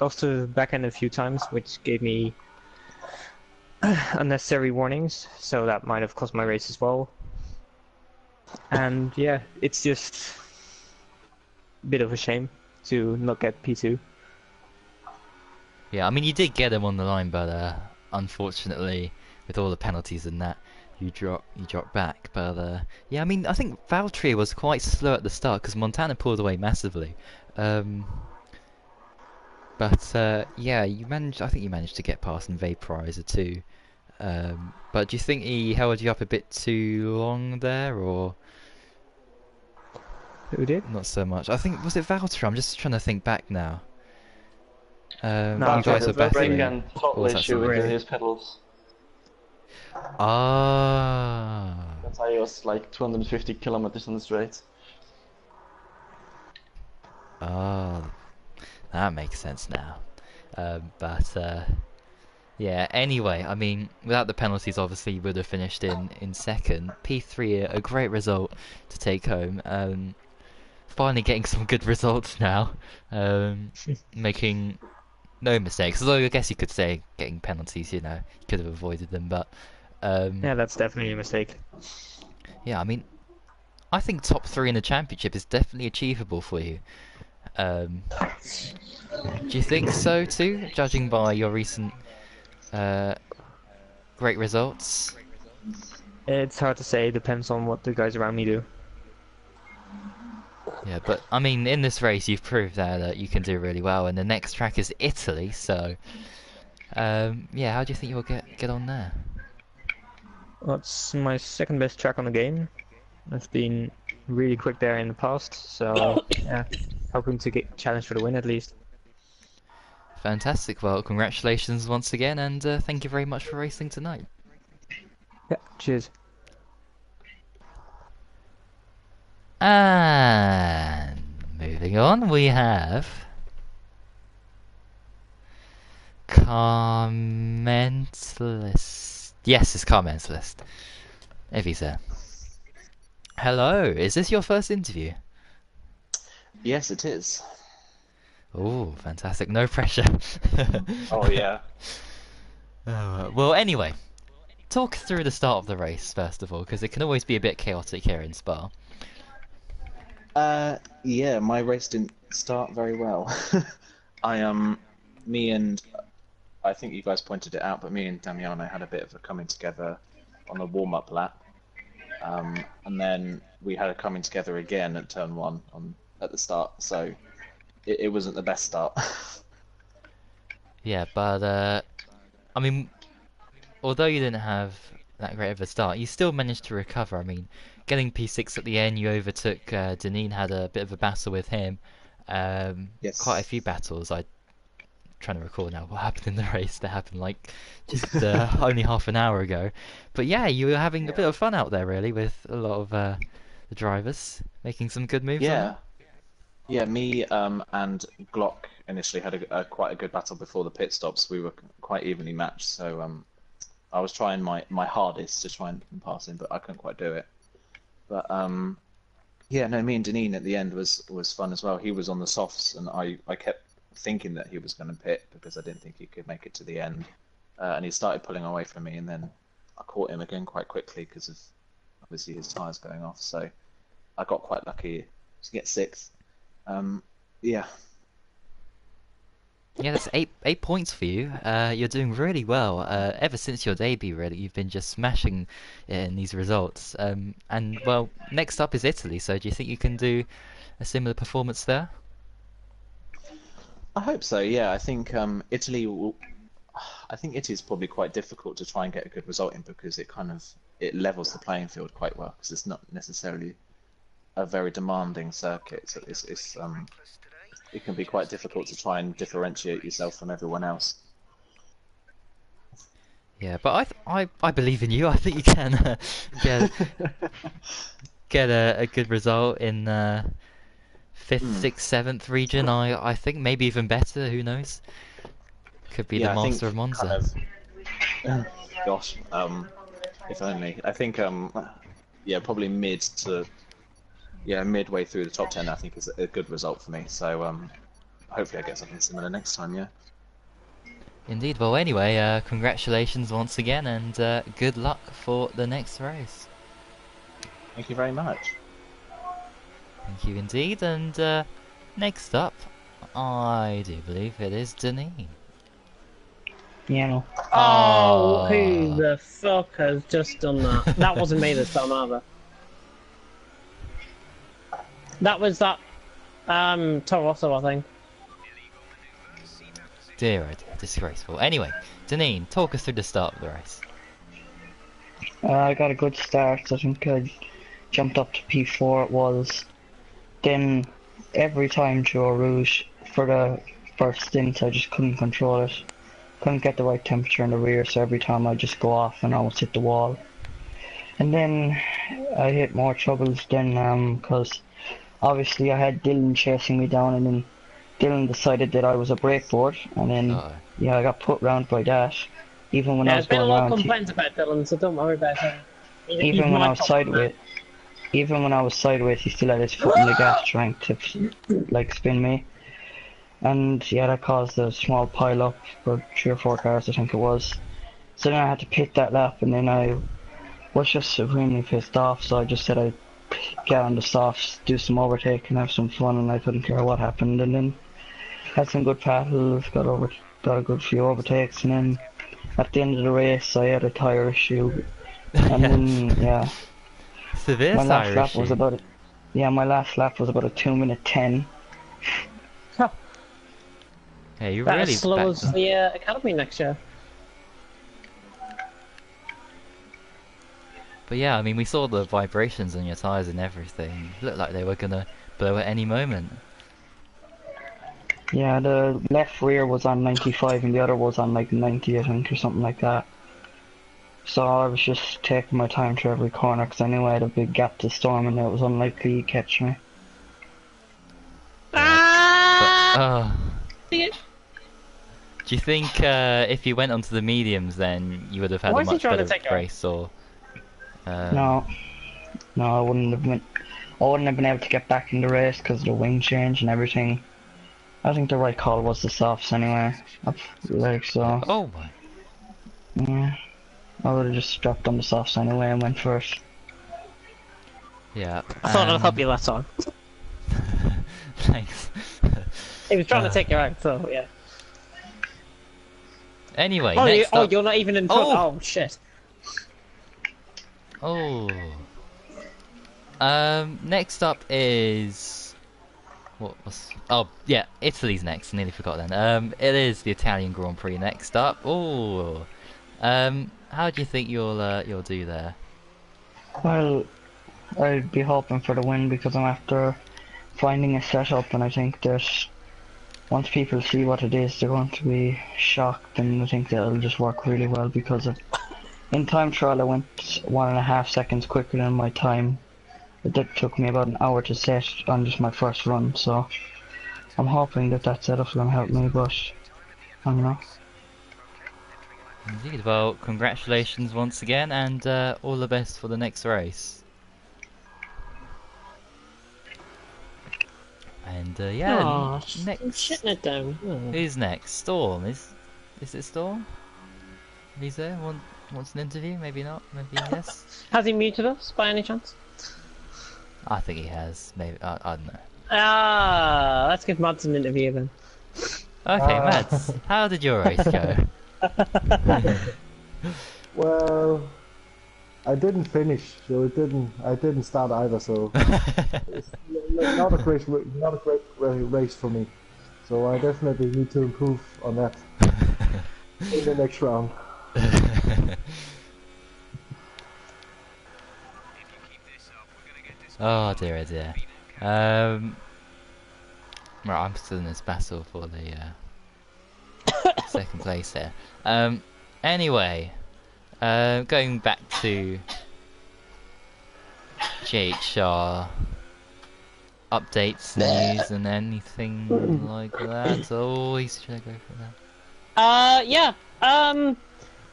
Lost the back end a few times, which gave me unnecessary warnings. So that might have cost my race as well. And yeah, it's just a bit of a shame. to not get P2. Yeah, I mean you did get him on the line, but unfortunately, with all the penalties and that, you drop back. But yeah, I mean I think Valtteri was quite slow at the start because Montana pulled away massively. But yeah, you managed. I think you managed to get past and vaporizer too. But do you think he held you up a bit too long there, or Who did? not so much? I think was it Valtteri? I'm just trying to think back now. No, You guys were Brake battling. and Or total was that issue something with different? his pedals. Ah. That's why he was like 250 kilometers on the straight. Oh, that makes sense now. But yeah. Anyway, I mean, without the penalties, obviously, you would have finished in second. P3, a great result to take home. Finally getting some good results now. Making no mistakes. Although I guess you could say getting penalties, you know, you could have avoided them. But Yeah, that's definitely a mistake. yeah, I mean, I think top 3 in the championship is definitely achievable for you. Do you think so too, judging by your recent great results? It's hard to say. Depends on what the guys around me do. Yeah, but I mean, in this race, you've proved that you can do really well, and the next track is Italy. So, yeah, how do you think you'll get on there? Well, it's my second best track on the game. I've been really quick there in the past, so yeah, hoping to get challenged for the win at least. Fantastic. Well, congratulations once again, and thank you very much for racing tonight. Yeah, cheers. And moving on, we have comments list. Yes, it's comments list. Evie's there. Hello, is this your first interview? Yes, it is. Oh, fantastic. No pressure. Oh yeah. Well, anyway, talk through the start of the race, first of all, because it can always be a bit chaotic here in Spa. Yeah, my race didn't start very well. Me and I think you guys pointed it out, but me and Damiano had a bit of a coming together on the warm-up lap, and then we had a coming together again at turn 1 at the start. So it wasn't the best start. Yeah, but I mean, although you didn't have that great of a start, you still managed to recover. I mean, getting P6 at the end, you overtook Deneen, had a bit of a battle with him. Yes. Quite a few battles. I'm trying to recall now what happened in the race. That happened like just only half an hour ago. But yeah, you were having a bit of fun out there, really, with a lot of the drivers making some good moves. Yeah. Yeah, me and Glock initially had quite a good battle before the pit stops. We were quite evenly matched, so I was trying my hardest to try and pass him, but I couldn't quite do it. But yeah, no, me and Deneen at the end was fun as well. He was on the softs, and I kept thinking that he was going to pit because I didn't think he could make it to the end, and he started pulling away from me, and then I caught him again quite quickly because of obviously his tyres going off. So I got quite lucky to get 6th. Yeah. Yeah, that's eight points for you. You're doing really well. Ever since your debut, really, you've been just smashing in these results. And well, next up is Italy. So do you think you can do a similar performance there? I hope so. Yeah, I think Italy will. I think it is probably quite difficult to try and get a good result in because it levels the playing field quite well because it's not necessarily a very demanding circuit. So it can be quite difficult to try and differentiate yourself from everyone else. Yeah, but I believe in you. I think you can get a good result in 5th, 6th, 7th region. I think maybe even better. Who knows? Could be the Yeah, I think master of Monza. Gosh, if only. I think yeah, probably midway through the top 10. I think is a good result for me. So hopefully I get something similar next time. Yeah. Indeed. Well, anyway, congratulations once again, and good luck for the next race. Thank you very much. Thank you indeed. And next up, I do believe it is Deneen. Yeah, no. Oh, who the fuck has just done that? That wasn't me this time either. That was that, Torosso, I think. Dear, oh dear, disgraceful. Anyway, Deneen, talk us through the start of the race. I got a good start. I think I jumped up to P4 it was. Then every time Joe Rouge, for the first stint, I just couldn't control it. Couldn't get the right temperature in the rear, so every time I just go off and almost hit the wall. And then I hit more troubles then, because obviously I had Dylan chasing me down, and then Dylan decided that I was a breakboard, and then yeah, I got put round by that. Even when I was there's been a going lot of round, complaints about Dylan, so don't worry about it. even when I was sideways, he still had his foot in the gas trying to like spin me. And yeah, that caused a small pile up for 3 or 4 cars, I think it was. So then I had to pit that lap, and then I was just supremely pissed off, so I just said I'd get on the softs, do some overtake and have some fun, and I couldn't care what happened. And then had some good battles, got a good few overtakes, and then at the end of the race I had a tyre issue. And then yeah, Severe my last tire lap issue. was about my last lap was about a 2:10. Yeah, you About really as slow backed as up. the Academy next year. But yeah, I mean, we saw the vibrations on your tyres and everything. It looked like they were gonna blow at any moment. Yeah, the left rear was on 95 and the other was on like 90, I think, or something like that. So I was just taking my time through every corner because I knew I had a big gap to storm, and it was unlikely he'd catch me. Oh. Do you think if you went onto the mediums, then you would have had Why a is he much trying to better take her? race, or? No, I wouldn't have been. I wouldn't have been able to get back in the race because of the wing change and everything. I think the right call was the softs anyway. Like so. Oh my. Yeah, I would have just dropped on the softs anyway and went first. Yeah. I thought I'd help you that time. Thanks. He was trying to take her out, so yeah. Anyway, Oh, next up. you're not even in front. Oh! Oh shit. Oh. Next up is what was? Oh, yeah, Italy's next. Nearly forgot then. It is the Italian Grand Prix next up. Oh. How do you think you'll do there? Well, I'd be hoping for the win because I'm after finding a setup, and I think that once people see what it is, they're going to be shocked, and I think that it'll just work really well because in time trial I went 1.5 seconds quicker than my time. That took me about an hour to set on just my first run, so I'm hoping that setup's going to help me, but I don't know. Indeed. Well, congratulations once again, and all the best for the next race. And yeah, Aw, I'm next. shitting it down. Oh. Who's next? Storm. Is it Storm? He's there. Wants an interview? Maybe not. Maybe yes. Has he muted us by any chance? I think he has. Maybe I don't know. Let's give Mads an interview then. Okay, Mads. How did your race go? Well, I didn't finish, so I didn't start either. So it's not a great race for me. So I definitely need to improve on that in the next round. Oh dear, oh dear. Right, I'm still in this battle for the second place here. Anyway, going back to GHR updates, news, and anything like that. Always should I go for that? Yeah.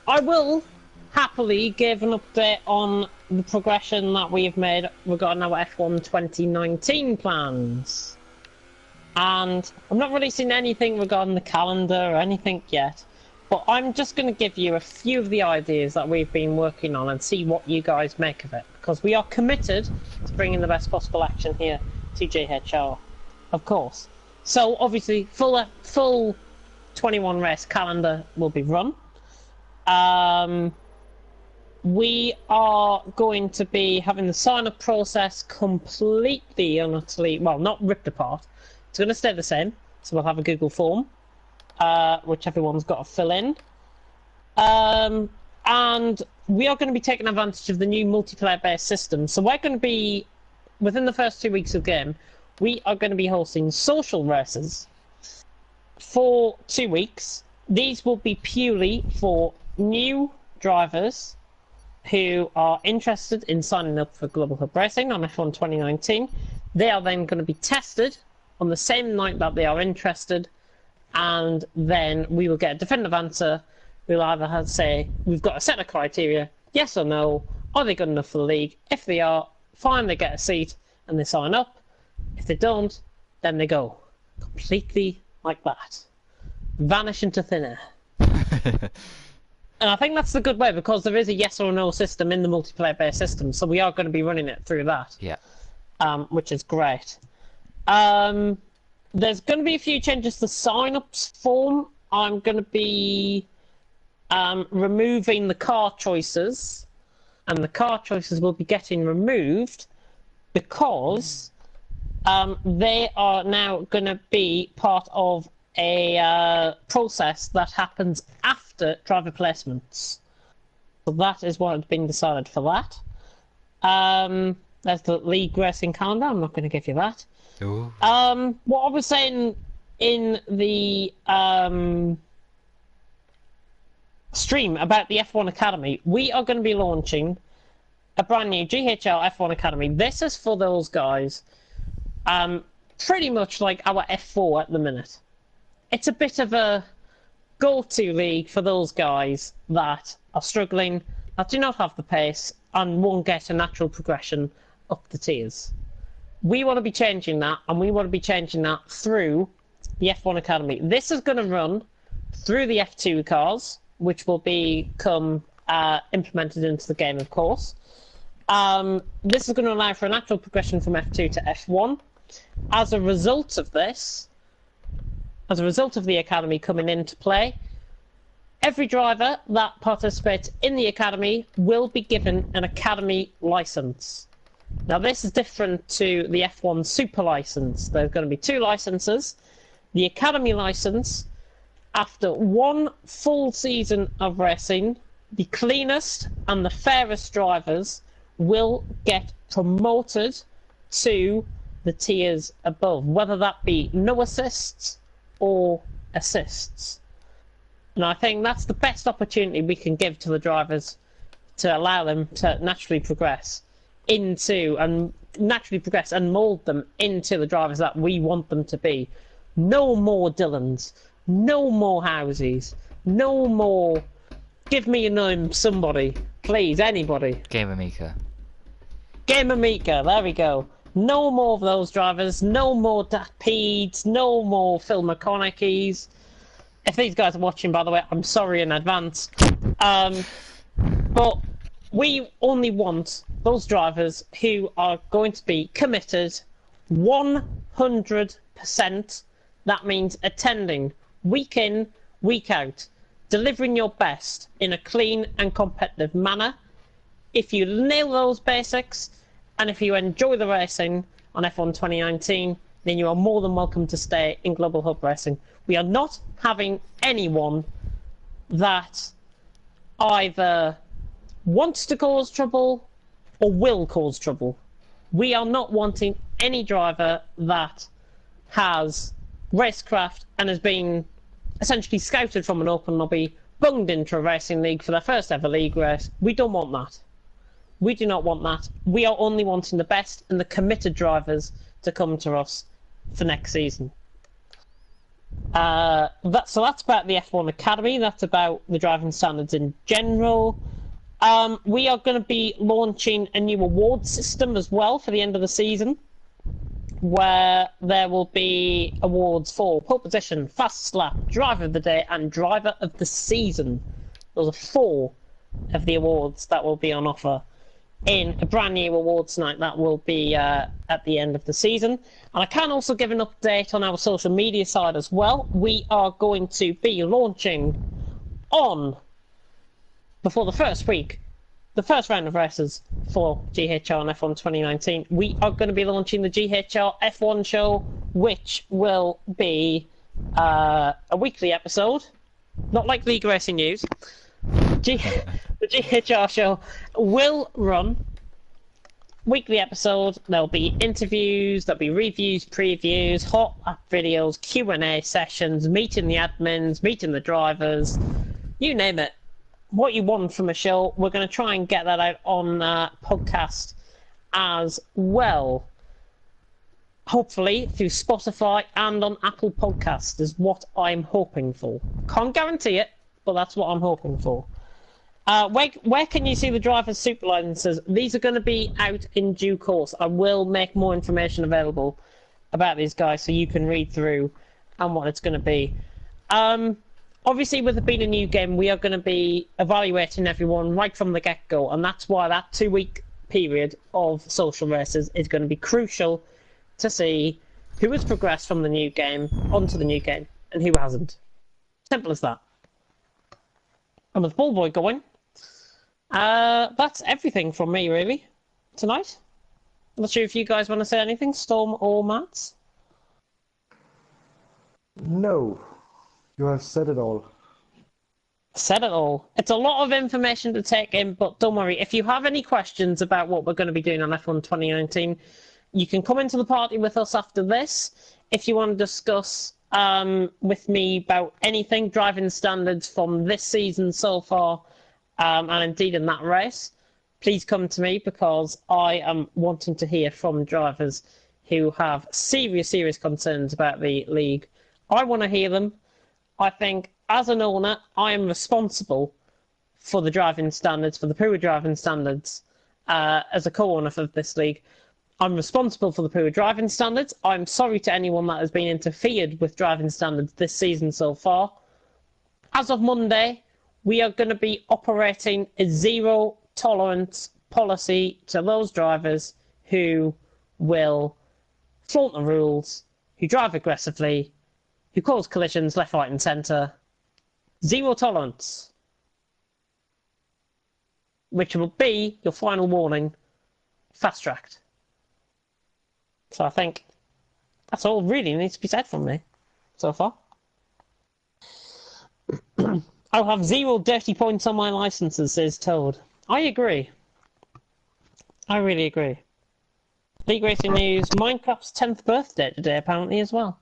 I will happily give an update on the progression that we've made regarding our F1 2019 plans. And I'm not releasing anything regarding the calendar or anything yet, but I'm just going to give you a few of the ideas that we've been working on and see what you guys make of it, because we are committed to bringing the best possible action here to GHR, of course. So obviously, full 21 race calendar will be run. We are going to be having the sign-up process completely and utterly, well, not ripped apart. It's going to stay the same. So we'll have a Google form, which everyone's got to fill in. And we are going to be taking advantage of the new multiplayer-based system. So we're going to be, within the first 2 weeks of game, we are going to be hosting social races for 2 weeks. These will be purely for new drivers who are interested in signing up for Global Hub Racing on F1 2019. They are then going to be tested on the same night that they are interested, and then we will get a definitive answer. We'll either have to say, we've got a set of criteria, yes or no, are they good enough for the league? If they are, fine, they get a seat and they sign up. If they don't, then they go. Completely like that. Vanish into thin air. And I think that's the good way, because there is a yes or no system in the multiplayer-based system, so we are going to be running it through that. Yeah. Which is great. There's going to be a few changes to the sign-ups form. I'm going to be removing the car choices, and the car choices will be getting removed because they are now going to be part of a process that happens after driver placements. So that is what has been decided for that. There's the league racing calendar. I'm not going to give you that. Ooh. What I was saying in the stream about the F1 Academy, we are going to be launching a brand new GHR F1 Academy. This is for those guys, pretty much like our F4 at the minute. It's a bit of a go-to league for those guys that are struggling, that do not have the pace, and won't get a natural progression up the tiers. We want to be changing that, and we want to be changing that through the F1 Academy. This is going to run through the F2 cars, which will become implemented into the game, of course. This is going to allow for a natural progression from F2 to F1. As a result of this, as a result of the Academy coming into play, every driver that participates in the Academy will be given an Academy license. Now this is different to the F1 Super license. There's going to be 2 licenses. The Academy license, after 1 full season of racing, the cleanest and the fairest drivers will get promoted to the tiers above, whether that be no assists or assists. And I think that's the best opportunity we can give to the drivers to allow them to naturally progress and mould them into the drivers that we want them to be. No more Dylans, no more Housies, no more give me a name, somebody, please, anybody. Gamer Mika. Gamer Mika, there we go. No more of those drivers, no more Dat Peeds, no more Phil McConaughey's. If these guys are watching, by the way, I'm sorry in advance. But we only want those drivers who are going to be committed 100%. That means attending week in, week out, delivering your best in a clean and competitive manner. If you nail those basics, and if you enjoy the racing on F1 2019, then you are more than welcome to stay in Global Hub Racing. We are not having anyone that either wants to cause trouble or will cause trouble. We are not wanting any driver that has racecraft and has been essentially scouted from an open lobby, bunged into a racing league for their first ever league race. We don't want that. We do not want that. We are only wanting the best and the committed drivers to come to us for next season. So that's about the F1 Academy. That's about the driving standards in general. We are going to be launching a new award system as well for the end of the season, where there will be awards for pole position, fastest lap, driver of the day, and driver of the season. Those are 4 of the awards that will be on offer in a brand new awards night that will be at the end of the season. And I can also give an update on our social media side as well. We are going to be launching on, before the first week, the first round of races for GHR and F1 2019, we are going to be launching the GHR F1 show, which will be a weekly episode, not like League Racing News. The GHR show will run weekly episode. There'll be interviews, there'll be reviews, previews, hot lap videos, Q&A sessions, meeting the admins, meeting the drivers, you name it. What you want from a show, we're going to try and get that out on podcast as well. Hopefully through Spotify and on Apple Podcasts is what I'm hoping for. Can't guarantee it, but that's what I'm hoping for. Where can you see the driver's super licenses? These are going to be out in due course. I will make more information available about these guys so you can read through and what it's going to be. Obviously, with it being a new game, we are going to be evaluating everyone right from the get-go, and that's why that 2-week period of social races is going to be crucial to see who has progressed from the new game onto the new game and who hasn't. Simple as that. And with Ballboy going, that's everything from me, really, tonight. I'm not sure if you guys want to say anything, Storm or Matt? No. You have said it all. Said it all. It's a lot of information to take in, but don't worry. If you have any questions about what we're going to be doing on F1 2019, you can come into the party with us after this. If you want to discuss with me about anything, driving standards from this season so far, and indeed in that race, please come to me because I am wanting to hear from drivers who have serious concerns about the league. I want to hear them. I think, as an owner, I am responsible for the driving standards, for the Prix driving standards, as a co-owner of this league. I'm responsible for the Prix driving standards. I'm sorry to anyone that has been interfered with driving standards this season so far. As of Monday, we are going to be operating a zero-tolerance policy to those drivers who will flaunt the rules, who drive aggressively, who cause collisions left, right and centre. Zero tolerance. Which will be your final warning. Fast-tracked. So I think that's all really needs to be said from me so far. I'll have 0 dirty points on my licences, says Toad. I agree. I really agree. League Racing News, Minecraft's 10th birthday today apparently as well.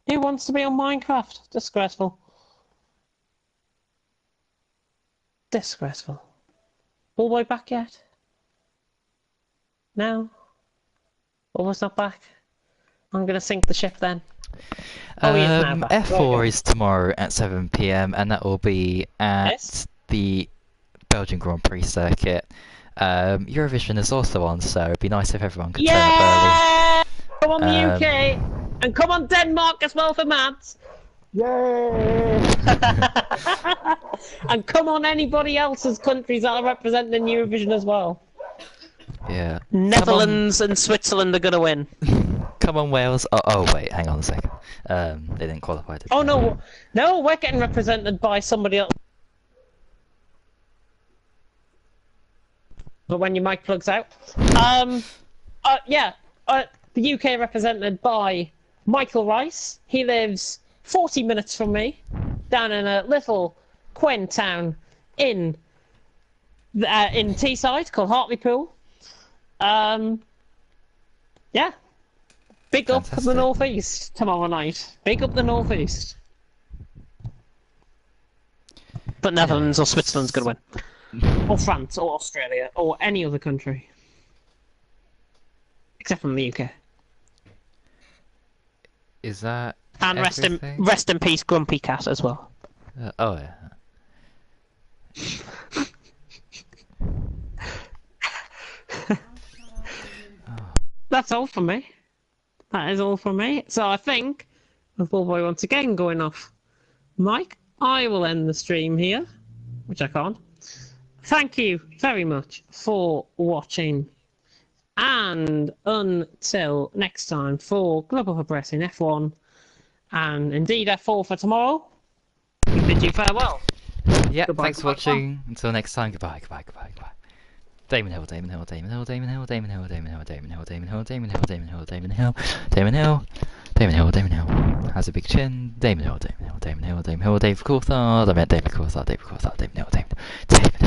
Who wants to be on Minecraft? Disgraceful. Disgraceful. Ballboy back yet? No? Ballboy's not back? I'm going to sink the ship then. Oh, he is now back. F4 is tomorrow at 7 PM, and that will be at Yes? the Belgian Grand Prix circuit. Eurovision is also on, so it'd be nice if everyone could turn up Yeah! Come on, the Um, UK! And come on, Denmark as well for Matt! Yay! And come on, anybody else's countries that are represented in Eurovision as well. early. Yeah. Netherlands and Switzerland are going to win. Come on, Wales. Oh, wait, hang on a second. They didn't qualify. Did Oh, they? no, we're getting represented by somebody else. But when your mic plugs out. The UK represented by Michael Rice. He lives 40 minutes from me, down in a little quaint town in Teesside called Hartlepool. Yeah. Big up the Fantastic. northeast tomorrow night. Big up the northeast. But Netherlands or Switzerland's going to win. Or France or Australia or any other country. Except from the UK. Is that And everything? rest in peace, Grumpy Cat as well. Oh, yeah. That's all from me. That is all from me. So I think, with Ballboy once again going off Mike, I will end the stream here, which I can't. thank you very much for watching. And until next time for Global Progressing F1 and indeed F4 for tomorrow, we bid you farewell. Yeah, Goodbye, thanks for goodbye, watching. Until next time, goodbye, goodbye, goodbye, goodbye. Damon Hill, Damon Hill, Damon Hill, Damon Hill, Damon Hill, Damon Hill, Damon Hill, Damon Hill, Damon Hill, Damon Hill, Damon Hill, Damon Hill, Damon Hill, Damon Hill. Has a big chin. Damon Hill, Damon Hill, Damon Hill, Damon Hill, David Coulthard. I meant David Coulthard, David Coulthard, Damon Hill, Damon Hill.